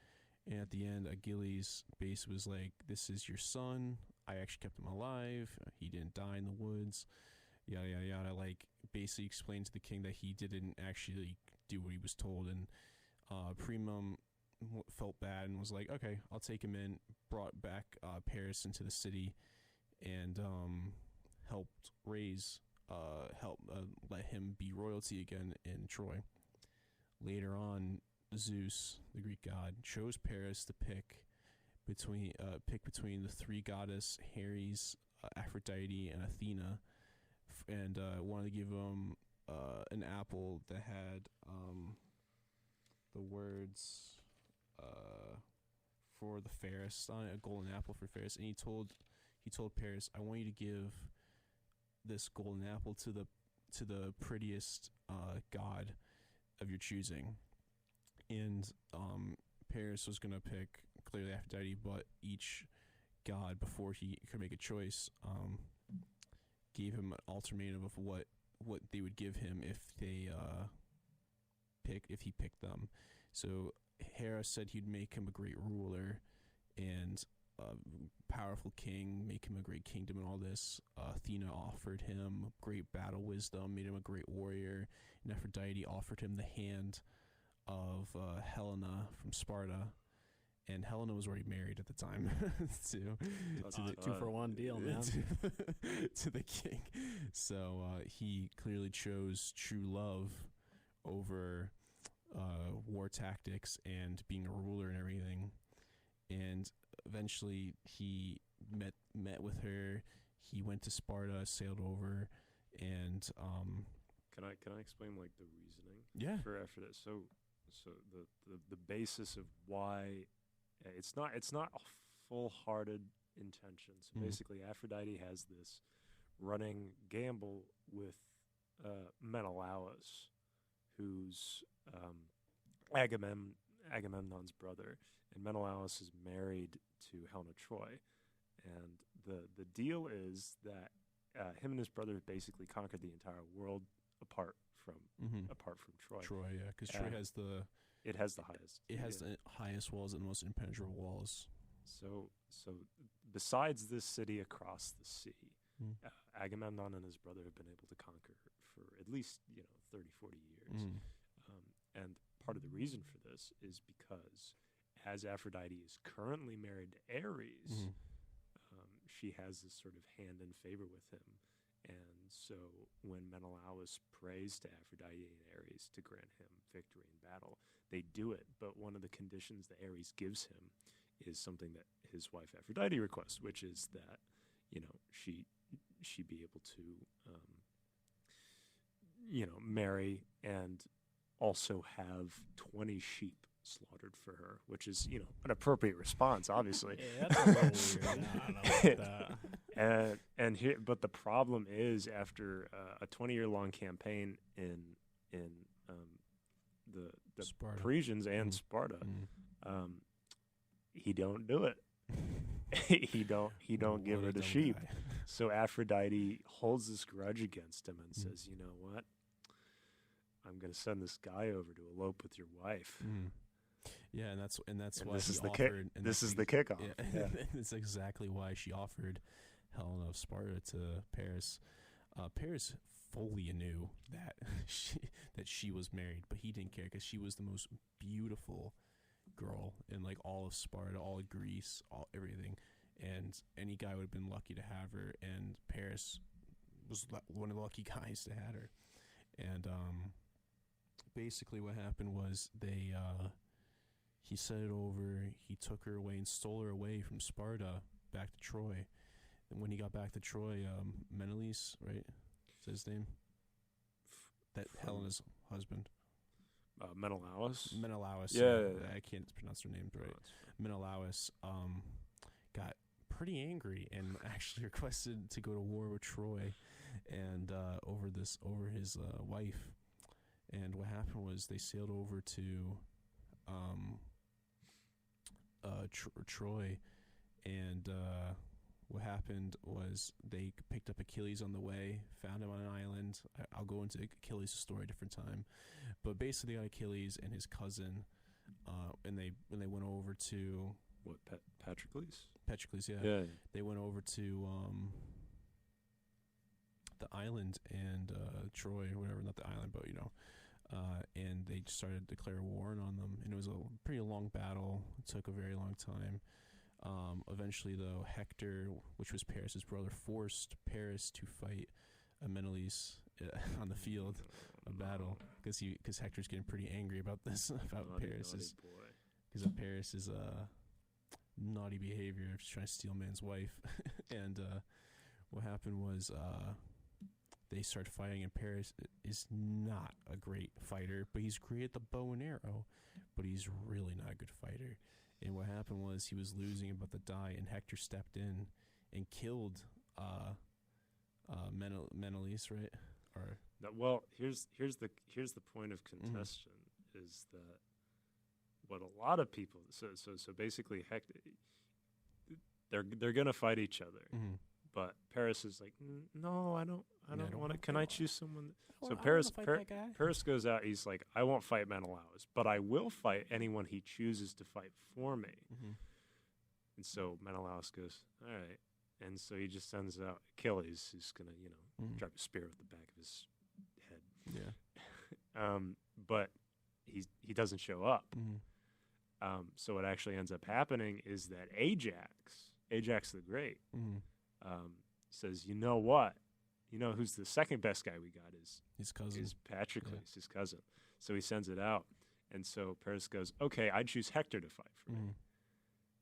and at the end, Achilles basically was like, "This is your son. I actually kept him alive. He didn't die in the woods." Yada yada yada. Basically explained to the king that he didn't actually do what he was told, and Priam felt bad and was like, "Okay, I'll take him in." Brought back Paris into the city, and helped let him be royalty again in Troy. Later on, Zeus, the Greek god, chose Paris to pick between the three goddess Ares, Aphrodite, and Athena, and wanted to give him an apple that had the words for the Ferris on it, a golden apple for Ferris, and he told Paris, I want you to give this golden apple to the prettiest god of your choosing. And Paris was gonna pick clearly Aphrodite, but each god, before he could make a choice, gave him an ultimatum of what they would give him if he picked them. So Hera said he'd make him a great ruler and a powerful king, make him a great kingdom and all this. Athena offered him great battle wisdom, made him a great warrior, and Aphrodite offered him the hand of Helena from Sparta. And Helena was already married at the time to the 2-for-1 deal, man. to the king. So he clearly chose true love over war tactics and being a ruler and everything. And eventually he met with her. He went to Sparta, sailed over, and Can I explain like the reasoning? Yeah. For after that. So the basis of why it's not a full-hearted intention. So basically, Aphrodite has this running gamble with Menelaus, who's Agamemnon's brother, and Menelaus is married to Helena of Troy. And the deal is that him and his brother basically conquered the entire world apart from Troy. Troy, yeah, because Troy has the highest walls and the most impenetrable walls. So besides this city across the sea, Agamemnon and his brother have been able to conquer for at least 30, 40 years. And part of the reason for this is because as Aphrodite is currently married to Ares, she has this sort of hand in favor with him. And so when Menelaus prays to Aphrodite and Ares to grant him victory in battle, they do it. But one of the conditions that Ares gives him is something that his wife Aphrodite requests, which is that, she be able to, marry and also have 20 sheep slaughtered for her, which is, an appropriate response, obviously. Yeah, that's a little weird. I don't know about that. But the problem is, after a 20-year-long campaign in the Sparta. Parisians and Sparta, he don't do it. he don't give her the sheep. Guy. So Aphrodite holds this grudge against him and says, "You know what? I'm going to send this guy over to elope with your wife." Yeah, and that's why this he is the offered. And this is the kickoff. Yeah. It's exactly why she offered Helena of Sparta to Paris. Paris fully knew that she was married, but he didn't care because she was the most beautiful girl in like all of Sparta, all of Greece, everything, and any guy would have been lucky to have her. And Paris was one of the lucky guys to have her. And basically, what happened was he set it over. He took her away and stole her away from Sparta back to Troy. And when he got back to Troy, Menelaus, right? Is that his name? That Helena's husband. Menelaus. Yeah. I can't pronounce her name right. Menelaus got pretty angry and actually requested to go to war with Troy and over his wife. And what happened was they sailed over to Troy, and what happened was they picked up Achilles on the way, found him on an island. I'll go into Achilles' story a different time, but basically they got Achilles and his cousin, and they went over to What, Patroclus? Patroclus, Yeah. They went over to the island and Troy or whatever, not the island, but and they started to declare war on them, and it was a pretty long battle. It took a very long time. Eventually, though, Hector, which was Paris' brother, forced Paris to fight Menelaus on the field of battle because Hector's getting pretty angry about this, about Paris' because of Paris' naughty behavior of trying to steal man's wife. And what happened was they start fighting, and Paris is not a great fighter, but he's great at the bow and arrow, but he's really not a good fighter. And what happened was he was losing, about to die, and Hector stepped in and killed Menelaus, right? Or Well, here's the point of contention is that what a lot of people so basically Hector, they're gonna fight each other, but Paris is like, no, I don't want to. Can I choose someone? So Paris goes out. He's like, I won't fight Menelaus, but I will fight anyone he chooses to fight for me. And so Menelaus goes, all right. And so he just sends out Achilles, who's going to, drop a spear with the back of his head. Yeah. But he doesn't show up. So what actually ends up happening is that Ajax the Great, says, you know what? You know who's the second best guy we got is his cousin. Is Patroclus, his cousin. So he sends it out. And so Paris goes, okay, I'd choose Hector to fight for me.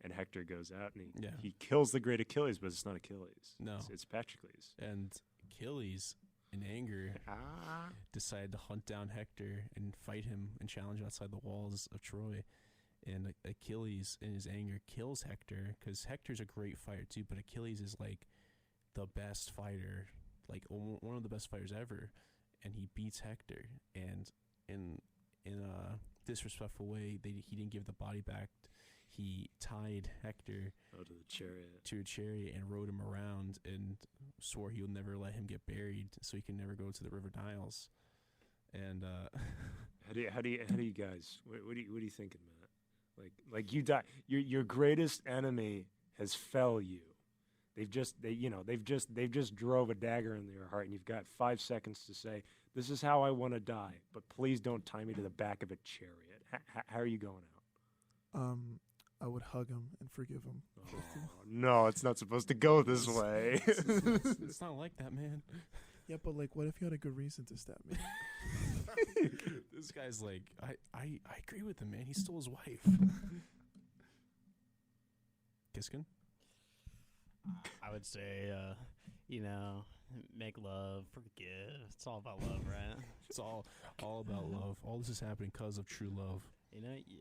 And Hector goes out and he kills the great Achilles, but it's not Achilles. No. It's Patroclus. And Achilles, in anger, decided to hunt down Hector and fight him and challenge him outside the walls of Troy. And Achilles, in his anger, kills Hector, because Hector's a great fighter too, but Achilles is like the best fighter, like one of the best fighters ever. And he beats Hector. And in a disrespectful way, he didn't give the body back. He tied Hector to a chariot and rode him around and swore he would never let him get buried, so he can never go to the River Niles. And how do you guys? What are you thinking, Matt? Like you die. Your greatest enemy has fell you. They've just drove a dagger into your heart, and you've got 5 seconds to say, "This is how I want to die, but please don't tie me to the back of a chariot." How are you going out? I would hug him and forgive him. Oh, no, it's not supposed to go this way. It's not like that, man. Yeah, but like, what if you had a good reason to stab me? This guy's like, I agree with him, man. He stole his wife. Kiskin? I would say, make love, forgive. It's all about love, right? It's all about love. All this is happening because of true love.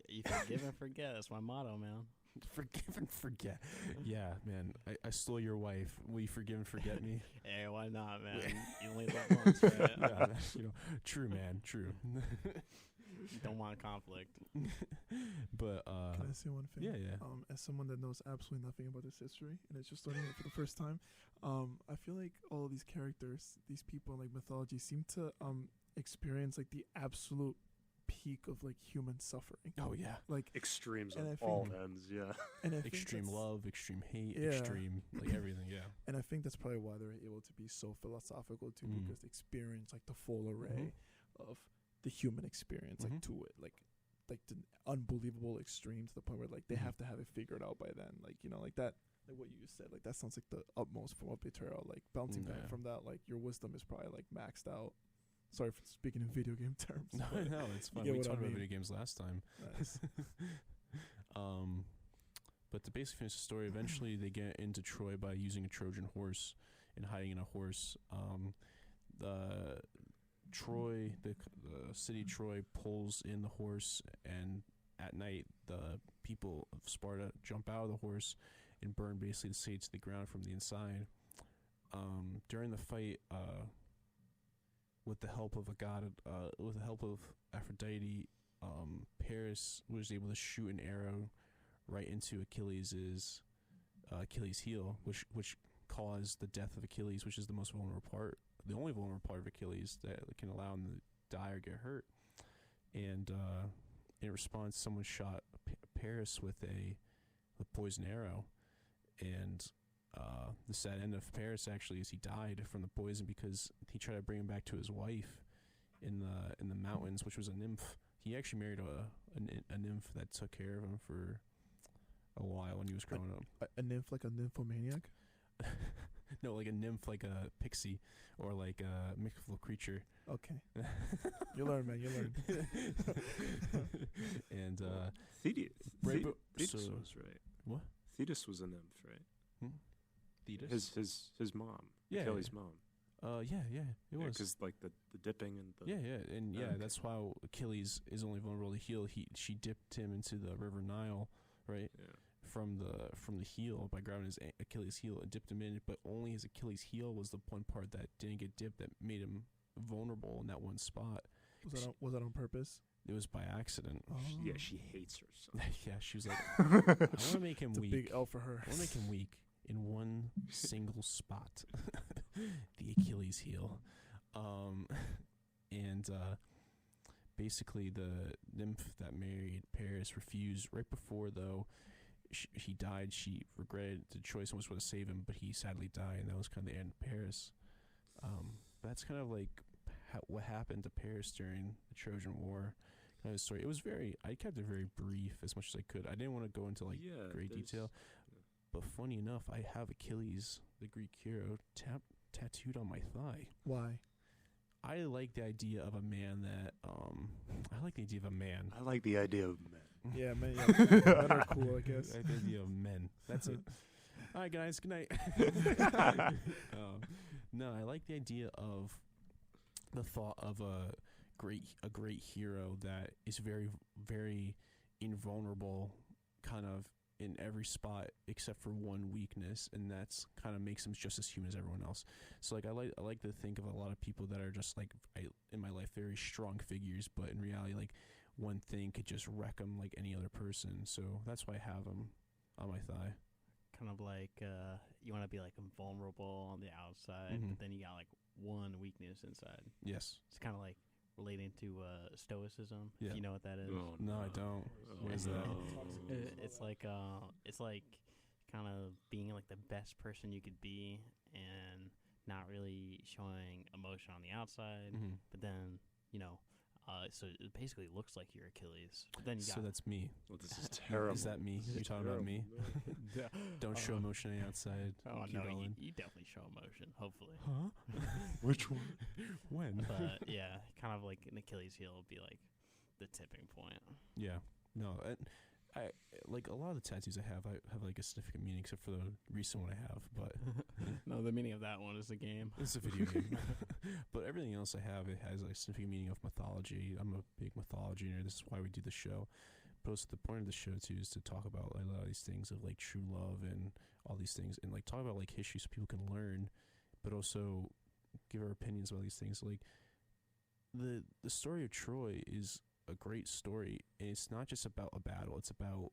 You forgive and forget. That's my motto, man. Forgive and forget. Yeah, man. I stole your wife. Will you forgive and forget me? Hey, why not, man? You only live once, right? Yeah, true, man. True. You don't want conflict. But can I say one thing? Yeah. As someone that knows absolutely nothing about this history and is just learning it for the first time, I feel like all of these characters, these people in like mythology, seem to experience like the absolute peak of like human suffering. Oh yeah, like extremes on all ends. Yeah, and extreme love, extreme hate, yeah. extreme like everything. Yeah, and I think that's probably why they're able to be so philosophical too, because they experience like the full array of the human experience, like to it, like the unbelievable extreme to the point where like they have to have it figured out by then, like like that. Like what you said, like that sounds like the utmost form of betrayal. Like bouncing back from that, like your wisdom is probably like maxed out. Sorry for speaking in video game terms. No, it's fun. We talked about video games last time. Nice. But to basically finish the story, eventually they get into Troy by using a Trojan horse and hiding in a horse. The city Troy pulls in the horse, and at night the people of Sparta jump out of the horse and burn basically the city to the ground from the inside. During the fight, with the help of with the help of Aphrodite, Paris was able to shoot an arrow right into Achilles' heel, which caused the death of Achilles, which is the most vulnerable part, the only vulnerable part of Achilles that can allow him to die or get hurt. And in response, someone shot Paris with a poison arrow, and the sad end of Paris actually is he died from the poison because he tried to bring him back to his wife in the mountains, which was a nymph. He actually married a nymph that took care of him for a while when he was growing up. A nymph, like a nymphomaniac? No, like a nymph, like a pixie or like a mythical creature. Okay. You learn, man. You learn. And Thetis was right. What? Thetis was a nymph, right? Thetis? His mom. Yeah, Achilles' mom. Yeah, it was. Because like the dipping and the And Okay. that's how Achilles is only vulnerable to heel. She dipped him into the River Nile, right? yeah. From the heel by grabbing his Achilles heel and dipped him in, but only his Achilles heel was the one part that didn't get dipped that made him vulnerable in that one spot. Was that on purpose? It was by accident. Oh. Yeah, she hates her son. Yeah, she was like, I want to make him It's a weak. big L for her. I want to make him weak in one single spot, the Achilles heel. And basically the nymph that married Paris refused right before, though, he died. She regretted the choice and was going to save him, but he sadly died, and that was kind of the end of Paris. That's kind of like what happened to Paris during the Trojan War kind of story. It was I kept it very brief as much as I could. I didn't want to go into great detail. But funny enough, I have Achilles, the Greek hero, tattooed on my thigh. Why? I like the idea of a man that I like the idea of a man. I like the idea of men. Yeah, man. Yeah, men are cool, I guess. I like the idea of men. That's it. All right, guys. Good night. No, I like the idea of the thought of a great hero that is very, very invulnerable, kind of in every spot except for one weakness, and that's kind of makes him just as human as everyone else. So like I like to think of a lot of people that are just like in my life very strong figures, but in reality like one thing could just wreck them like any other person. So that's why I have him on my thigh. Kind of like you want to be like invulnerable on the outside, Mhm. but then you got like one weakness inside. Yes. It's kind of like relating to stoicism. Yeah. If you know what that is. Oh, No, I don't. What is that? It's like kind of being like the best person you could be and not really showing emotion on the outside, Mhm. but then so it basically looks like you're Achilles. But then you So got that's me. Well, this is terrible. Is that me? This is You're talking about me? terrible. Don't show emotion on the outside. oh Keep no, going. you definitely show emotion. Hopefully. Huh? Which one? When? But yeah, kind of like an Achilles heel would be like the tipping point. Yeah. No, I like a lot of the tattoos I have like a significant meaning, except for the recent one I have. But No, the meaning of that one is the game. it's a video game. But everything else I have, it has a significant meaning of mythology. I'm a big mythology nerd. This is why we do the show. But also the point of the show too is to talk about like, a lot of these things of like true love and all these things, and like talk about like history so people can learn, but also give our opinions about these things. Like the story of Troy is a great story, and it's not just about a battle. It's about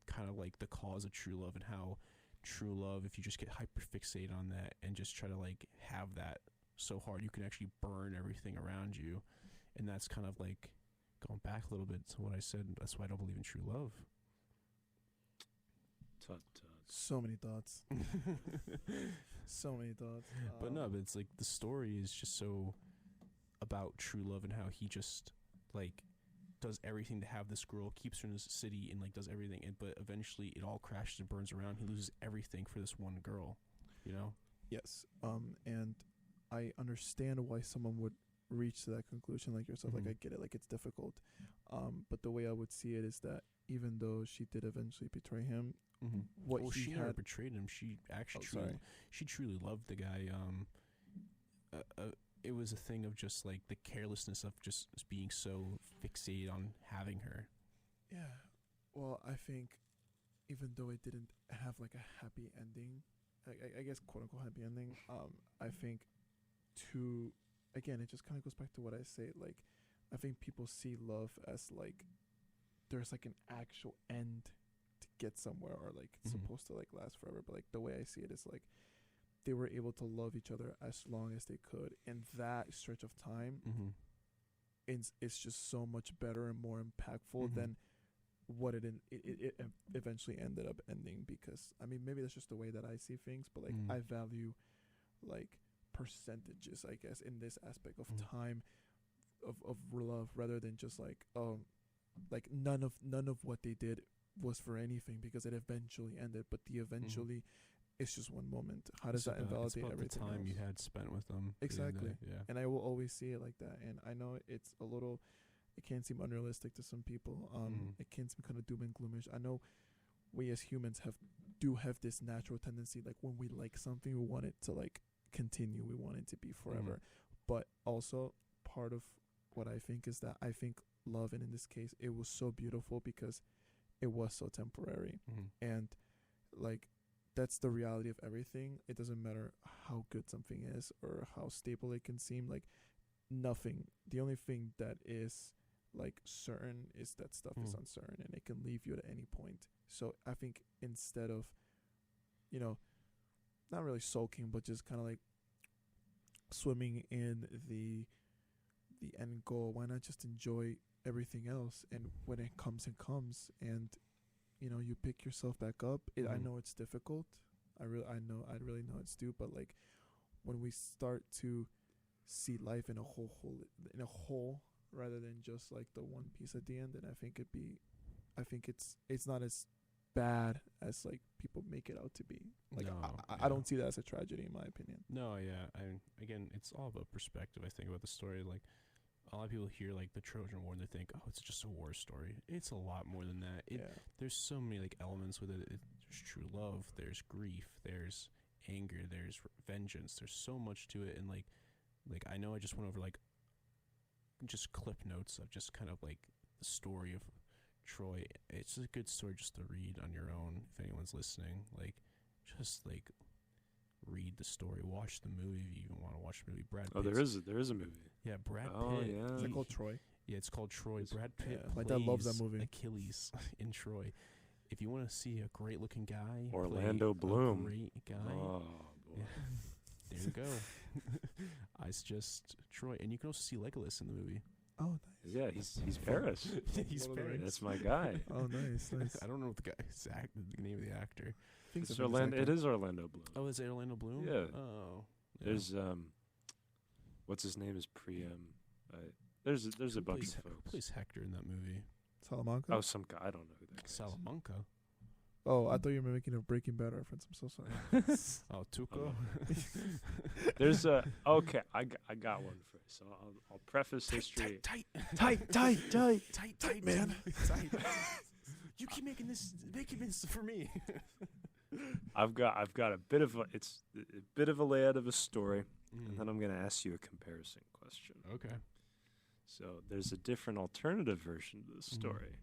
kind of like the cause of true love and how true love, if you just get hyper fixated on that and just try to like have that so hard, you can actually burn everything around you. And that's kind of like going back a little bit to what I said. That's why I don't believe in true love. Tut, So many thoughts. So many thoughts. But no, but it's like the story is just so about true love and how he just like does everything to have this girl, keeps her in this city, and like does everything, and but eventually it all crashes and burns around. He loses everything for this one girl, you know. Yes. And I understand why someone would reach to that conclusion like yourself. Mhm. Like I get it. Like it's difficult. But the way I would see it is that even though she did eventually betray him, Mm-hmm. what well, he she never had. betrayed him. She actually Oh, sorry. she truly loved the guy. It was a thing of just like the carelessness of just being so fixated on having her. Yeah. Well, I think even though it didn't have like a happy ending, I guess quote unquote happy ending, I think again, it just kind of goes back to what I say. Like, I think people see love as like there's like an actual end to get somewhere, or like it's Mhm. supposed to like last forever. But like the way I see it is like they were able to love each other as long as they could, and that stretch of time Mm-hmm. it's just so much better and more impactful Mhm. than what it eventually ended up ending. Because I mean, maybe that's just the way that I see things, but like Mm. I value like percentages, I guess, in this aspect of Mm. time of love, rather than just like like none of what they did was for anything, because it eventually ended. But the eventually it's just one moment. How does that invalidate it's about everything the time else? you had spent with them? Exactly. Yeah. And I will always see it like that. And I know it can seem unrealistic to some people. Mhm. It can seem kind of doom and gloomish. I know we as humans do have this natural tendency, like when we like something, we want it to like continue. We want it to be forever. But also part of what I think is that I think love, and in this case, it was so beautiful because it was so temporary. And like, that's the reality of everything. It doesn't matter how good something is or how stable it can seem. Like, nothing. The only thing that is like certain is that stuff is uncertain, and it can leave you at any point. So I think instead of, you know, not really sulking, but just kind of like swimming in the end goal, why not just enjoy everything else? And when it comes, it comes, and you know, you pick yourself back up. I know it's difficult. I really know it's due. But like, when we start to see life in a whole rather than just like the one piece at the end, then I think it's not as bad as like people make it out to be. Like, I don't see that as a tragedy, in my opinion. No, yeah. Again, it's all about perspective, I think, about the story. Like, a lot of people hear like the Trojan War and they think, oh, it's just a war story. It's a lot more than that. There's so many like elements with it. There's true love, there's grief, there's anger, there's vengeance. There's so much to it. And like I know I just went over like just clip notes of just kind of like the story of Troy. It's a good story just to read on your own if anyone's listening. Like, just like read the story, watch the movie if you even want to watch the movie. Brad Pitt. There is a movie. Yeah, Brad Oh, Pitt. yeah. Is it called Troy? Yeah, it's called Troy. Brad Pitt My dad loves that plays movie. Achilles in Troy. If you want to see a great looking guy, Orlando play Bloom. a great guy. Oh, boy. Yeah. There you go. I suggest Troy, and you can also see Legolas in the movie. Oh, nice. Yeah, he's Paris. He's Lord of the Paris. That's my guy. Oh, nice. I don't know what the name of the actor. It's Orlando. It is Orlando Bloom. Oh, is it Orlando Bloom? Yeah. Oh. Yeah. There's what's his name is there's a bunch of Who folks. plays Hector in that movie? Salamanca? Oh, some guy. I don't know who that guy is. Salamanca. Oh, I thought you were making a Breaking Bad reference. I'm so sorry. Oh, Tuco. There's okay. I got one for you. So I'll preface history. Tight, man. Tight. You keep making this for me. I've got a bit of a layout of a story, and then I'm going to ask you a comparison question. Okay. So there's a different alternative version of the story.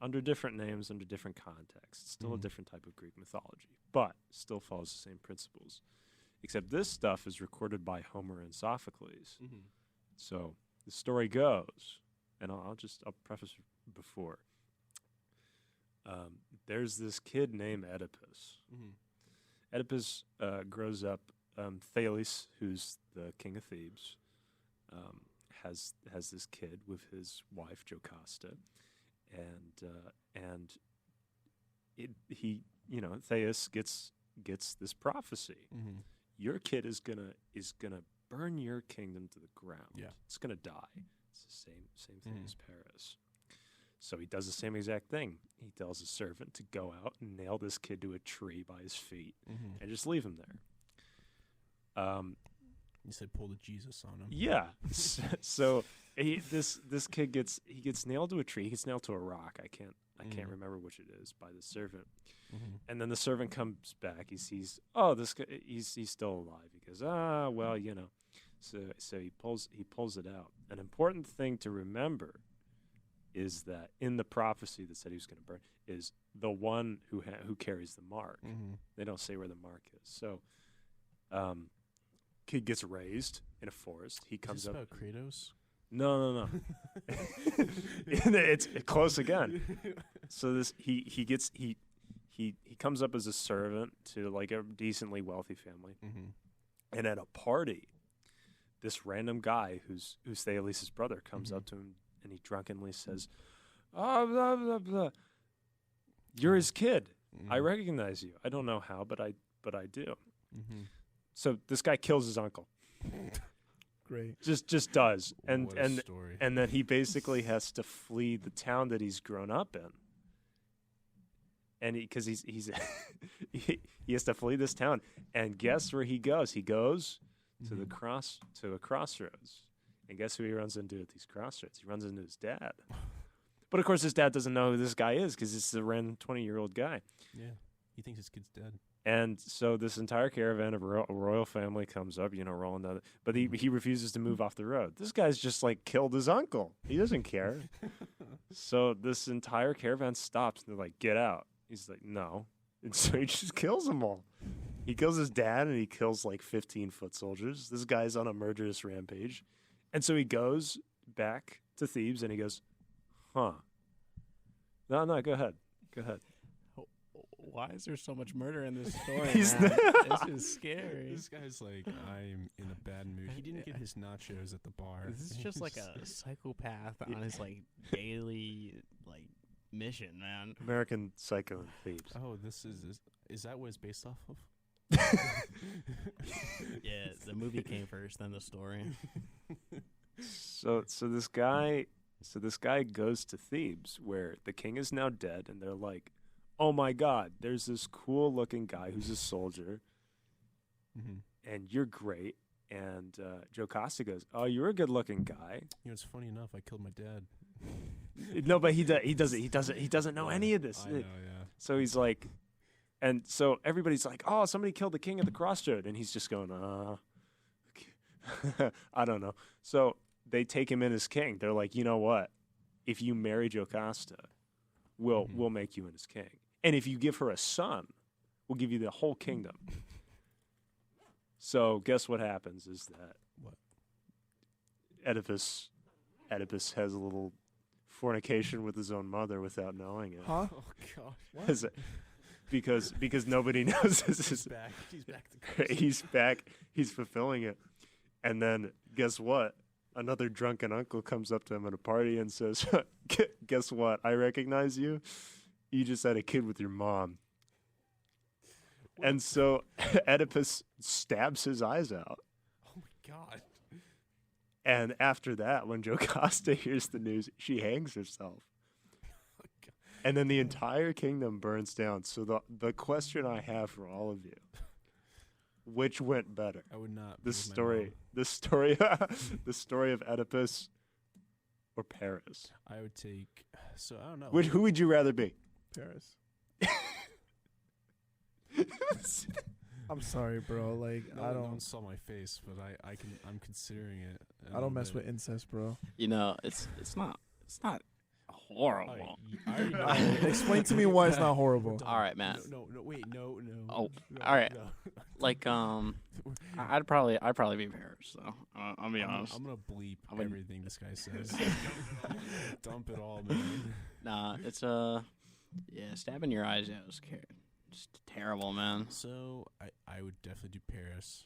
Under different names, under different contexts. Still a different type of Greek mythology, but still follows the same principles. Except this stuff is recorded by Homer and Sophocles. So the story goes, and I'll preface before. There's this kid named Oedipus. Oedipus grows up. Thales, who's the king of Thebes, has this kid with his wife Jocasta. And Thais gets this prophecy. Your kid is gonna burn your kingdom to the ground. Yeah. It's gonna die. It's the same thing as Paris. So he does the same exact thing. He tells his servant to go out and nail this kid to a tree by his feet and just leave him there. You said pull the Jesus on him. Yeah. So this kid gets nailed to a tree. He gets nailed to a rock. I can't remember which it is, by the servant. And then the servant comes back. He sees, this guy, he's still alive. He goes, well, you know. So he pulls it out. An important thing to remember is that in the prophecy that said he was going to burn is the one who carries the mark. They don't say where the mark is. So, kid gets raised in a forest. He comes up. Is this about Kratos? No. It's close again. So he comes up as a servant to like a decently wealthy family, and at a party, this random guy who's Thales' brother comes up to him and he drunkenly says, "Oh, blah blah blah. You're his kid. I recognize you. I don't know how, but I do." So this guy kills his uncle. Great. Just does. And What a story. and then he basically has to flee the town that he's grown up in. And because he's he has to flee this town. And guess where he goes? He goes to a crossroads. And guess who he runs into at these crossroads? He runs into his dad. But of course his dad doesn't know who this guy is because it's a random 20-year-old guy. Yeah. He thinks his kid's dead. And so this entire caravan of royal family comes up, rolling down. But he refuses to move off the road. This guy's just like killed his uncle. He doesn't care. So this entire caravan stops. And they're like, get out. He's like, no. And so he just kills them all. He kills his dad and he kills like 15 foot soldiers. This guy's on a murderous rampage. And so he goes back to Thebes and he goes, huh. No, go ahead. Go ahead. Why is there so much murder in this story, He's man? This is scary. This guy's like, I'm in a bad mood. He didn't get his nachos at the bar. This is just like a psychopath on his like daily like mission, man. American Psycho and Thebes. Oh, this is that what it's based off of? Yeah, the movie came first, then the story. So this guy goes to Thebes where the king is now dead, and they're like, oh my God, there's this cool looking guy who's a soldier, and you're great. And Jocasta goes, oh, you're a good looking guy. It's funny enough. I killed my dad. No, but he doesn't know any of this. I know, yeah. So he's like, and so everybody's like, oh, somebody killed the king at the crossroad, and he's just going, I don't know. So they take him in as king. They're like, you know what? If you marry Jocasta, we'll make you in as king. And if you give her a son, we'll give you the whole kingdom. So guess what happens is that What? Oedipus has a little fornication with his own mother without knowing it. Huh? Oh gosh. Because nobody knows this is back. He's back to he's back. He's fulfilling it. And then guess what? Another drunken uncle comes up to him at a party and says, guess what? I recognize you. You just had a kid with your mom. What? And so Oedipus stabs his eyes out. Oh my God. And after that, when Jocasta hears the news, she hangs herself. And then the entire kingdom burns down. So the question I have for all of you, which went better? I would not. The story of Oedipus or Paris? I would take. So I don't know. Who would you rather be? Paris. I'm sorry, bro. Like No I one don't. saw my face, but I'm considering it. I don't mess with incest, bro. It's not horrible. I already know. Explain to me why it's not horrible. All right, man. No, wait, no. Oh, No, all right. no. Like I'd probably be Paris though. I'll be honest. I'm gonna bleep I wouldn't- everything this guy says. Dump it all, man. Nah, it's stabbing your eyes out is just terrible, man. So I would definitely do Paris.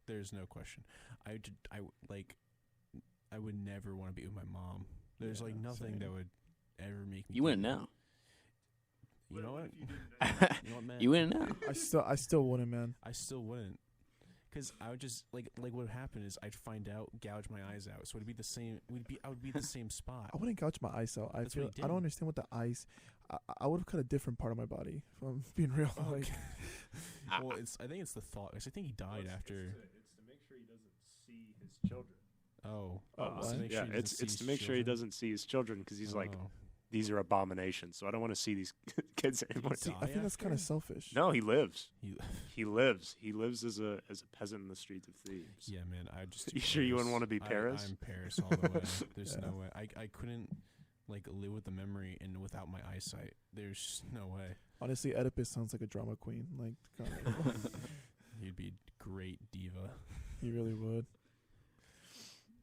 There's no question. I would never want to be with my mom. There's Yeah, like nothing same. that would ever make me. You wouldn't know. You know what? You know what, man? You wouldn't know. I still wouldn't, man. I still wouldn't. Because I would just like what would happen is I'd find out, gouge my eyes out. So it'd be the same. I would be at the same spot. I wouldn't gouge my eyes out. That's what he I don't did. understand what the eyes. I would have cut a different part of my body. If I'm being real. Like, Well, I think it's the thought. 'Cause I think he died after. It's to make sure he doesn't see his children. Oh. what? To make Yeah, sure he doesn't it's see to make his sure he children? doesn't see his children because he's like, Oh. these are abominations. So I don't want to see these kids anymore. die I think that's kind of after? selfish. No, he lives. He- He lives. He lives as a peasant in the streets of Thebes. Yeah, man. I just. do You sure you wouldn't Paris. wanna be Paris? I'm Paris all the way. There's Yeah. no way. I couldn't like live with the memory and without my eyesight. There's just no way. Honestly, Oedipus sounds like a drama queen. Like, kinda, You'd be a great diva. he really would.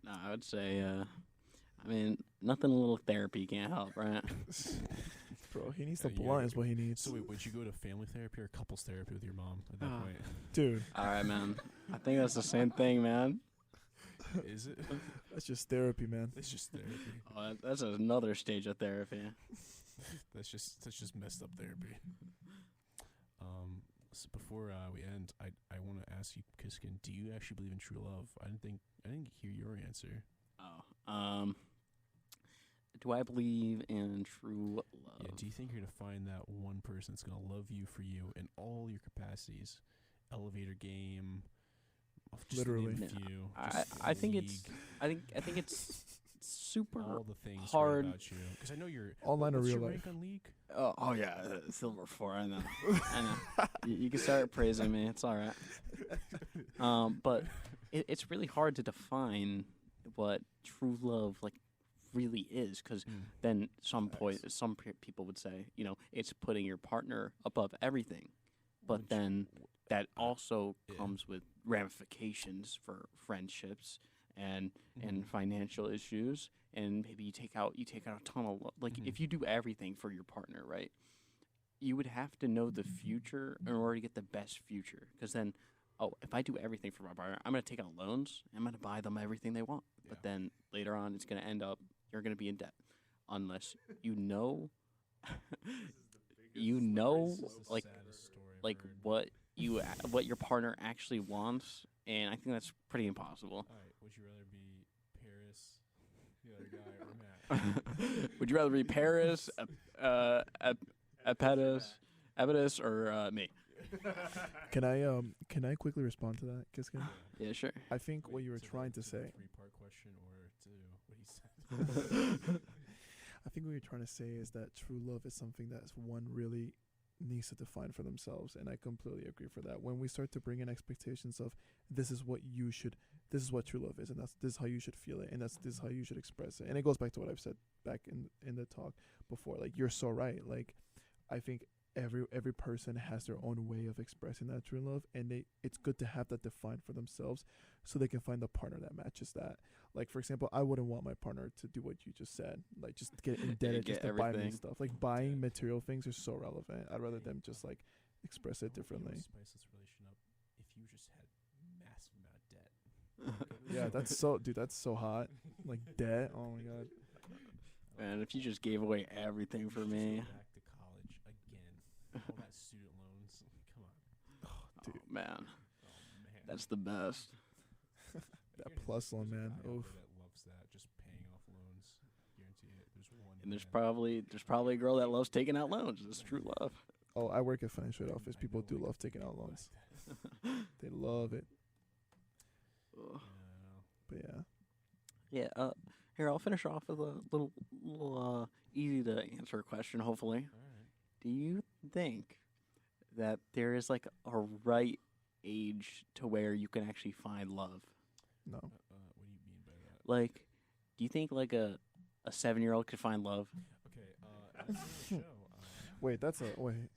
No, I would say. Nothing a little therapy can't help, right? Bro, he needs the Yeah, blunt is what he needs. So wait, would you go to family therapy or couples therapy with your mom at that Ah. point? Dude, All right, man. I think that's the same thing, man. Is it? that's just therapy, man. It's just therapy. Oh, that's another stage of therapy. That's just messed up therapy. So before we end, I want to ask you, Kiskin, do you actually believe in true love? I didn't hear your answer. Oh, do I believe in true love? Yeah, do you think you're gonna find that one person that's gonna love you for you in all your capacities? Elevator game. Just to name Literally. a few, I just think it's league. I think it's super all the things hard. about you, because I know you're Online or what's real your life? rank on League? Oh yeah, silver 4. I know. I know. You can start praising me. It's all right. But it's really hard to define what true love really is, because then some people would say, it's putting your partner above everything, but then that also comes with ramifications for friendships and financial issues, and maybe you take out a ton of if you do everything for your partner, right? You would have to know the future in order to get the best future, because then, if I do everything for my partner, I'm going to take out loans. I'm going to buy them everything they want. Yeah. But then later on, it's going to end up, you're going to be in debt. Unless you know, Saddest story I've heard. what your partner actually wants. And I think that's pretty impossible. All right, would you rather be Paris, the other guy, or Matt? Would you rather be Paris, Epidus, or me? Can I quickly respond to that, Kiskin? Yeah, sure. I think what you were To the- trying to to the say. 3-part question, or to what he said. I think what you're trying to say is that true love is something that one really needs to define for themselves, and I completely agree for that. When we start to bring in expectations of this is what true love is, and this is how you should feel it, and this is how you should express it, and it goes back to what I've said back in the talk before. Like, you're so right. Like, I think every person has their own way of expressing that true love, and it's good to have that defined for themselves, so they can find a partner that matches that. Like, for example, I wouldn't want my partner to do what you just said, like just get indebted just to buy me everything. stuff. Like, buying material things are so relevant. I'd rather them just express it differently. Spice this relation up if you just had massive amount of debt. Yeah, that's so hot. Like, debt. Oh my god. Man, if you just gave away everything for me. Go back to college again. All that student loans. Come on. Dude. Oh, man. Oh man. That's the best. That plus loan, man. Oof. That loves that, just paying off loans. Guarantee it. There's one. And there's man. probably a girl that loves taking out loans. It's true love. Oh, I work at financial aid office. People do love taking out loans. They love it. Ugh. But yeah. Yeah. Here, I'll finish off with a little easy to answer question. Hopefully, All right. do you think that there is a right age to where you can actually find love? No. What do you mean by that? Do you think a 7-year-old could find love? Okay. At the end of the show. Wait, that's a wait.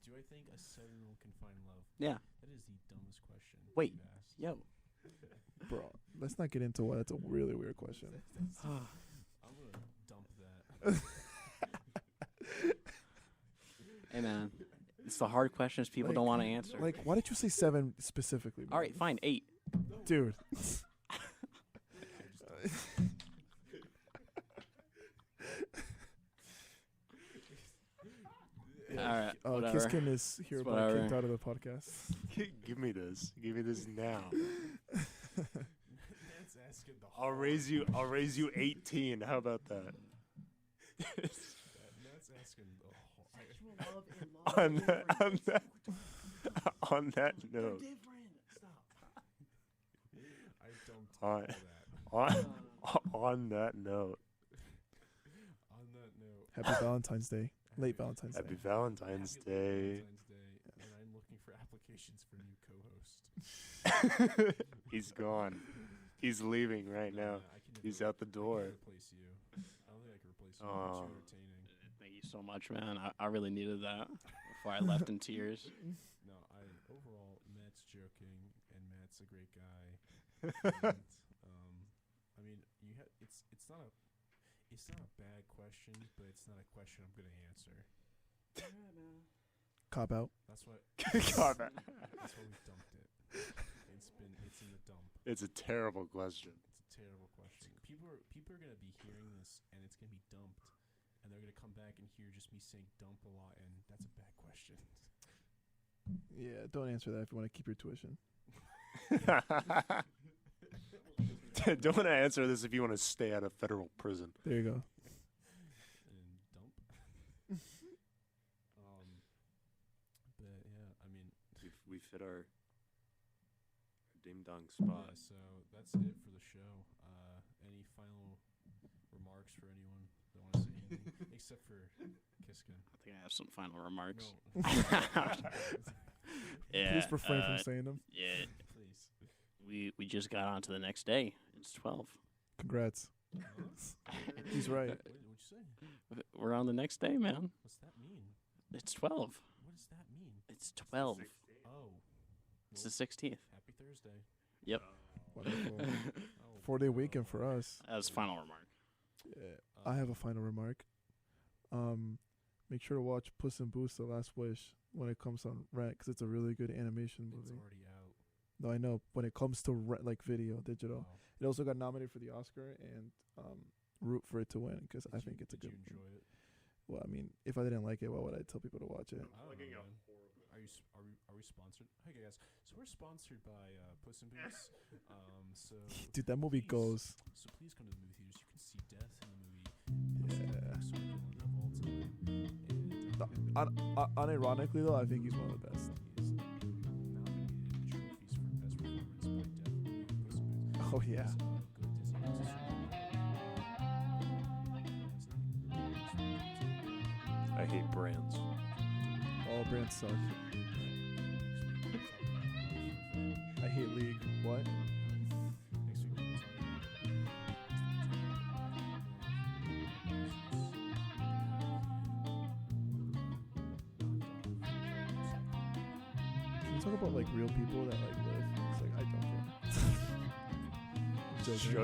Do I think a 7-year-old can find love? Yeah. That is the dumbest question. Wait. you've asked. Yo. Bro, let's not get into what. That's a really weird question. I'm gonna dump that. Hey, man. It's the hard questions people don't want to answer. Like, why did you say 7 specifically, bro? All right, fine. 8. Dude. All right. Whatever. Kiskin is hereby whatever. kicked out of the podcast. Give me this. Give me this now. That's asking the I'll raise you 18. How about that? That's asking the whole. On that note. I don't On, that. on that note. On that note. Happy Valentine's Day. Late Valentine's Happy Day. Valentine's Day. Valentine's Day, and I'm looking for applications for new co-host. He's gone. He's leaving right now. I can He's never- out the door. I can replace you. I don't think I can replace you. Oh. It's entertaining. Thank you so much, man. I really needed that before I left in tears. No, overall Matt's joking, and Matt's a great guy. And, I mean, it's not a bad question, but it's not a question I'm gonna answer. Cop out. That's what. God, That's why we dumped it. It's in the dump. it's a terrible question. It's a terrible question. People are gonna be hearing this, and it's gonna be dumped, and they're gonna come back and hear just me saying dump a lot, and that's a bad question. Yeah, don't answer that if you want to keep your tuition. Don't answer this if you want to stay out of federal prison. There you go. And dump. But yeah, I mean, We fit our ding dong spot. yeah, so that's it for the show. Any final for anyone that wants to say anything, except for Kiskin. I think I have some final remarks. No. Yeah. Please refrain from saying them. Yeah. Please. We just got on to the next day. It's 12. Congrats. He's right. What'd you say? We're on the next day, man. What's that mean? It's 12. What does that mean? It's 12. Oh. It's the 16th. Happy Thursday. Yep. Wonderful. Oh, 4-day weekend for us. That was final remark. Yeah. I have a final remark. Make sure to watch Puss in Boots: The Last Wish when it comes on rent, because it's a really good animation It's movie. already out. No, I know. When it comes to like video, digital, Oh. it also got nominated for the Oscar, and root for it to win because I Did think you- it's a did good. you enjoy it? Well, I mean, if I didn't like it, why would I tell people to watch it? I don't know, man. Are we sponsored? Hey guys, so we're sponsored by Puss in Boots. So Dude, that movie please- goes. So please come to the movie theaters. You can see death in the movie. Yeah. So villain of all time. And, Unironically though, I think he's one of the best. he's nominated trophies for best performance by definitely Puss in Boots. Oh yeah. It's, go to Disney Plus. I hate brands. All brands suck. I hate League. What? Next week we'll talk Can we talk about like real people that like live? It's like I don't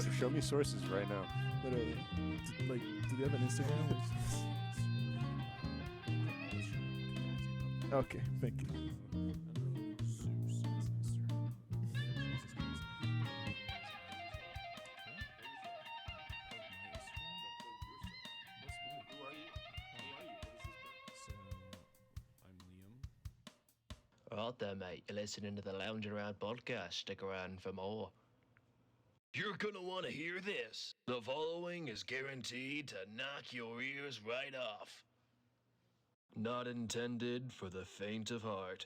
care. Show me sources right now. Literally. Like, do they have an Instagram? Okay, thank you. I'm Liam. Right there, mate. You're listening to the Lounge Around podcast. Stick around for more. You're gonna want to hear this. The following is guaranteed to knock your ears right off. Not intended for the faint of heart.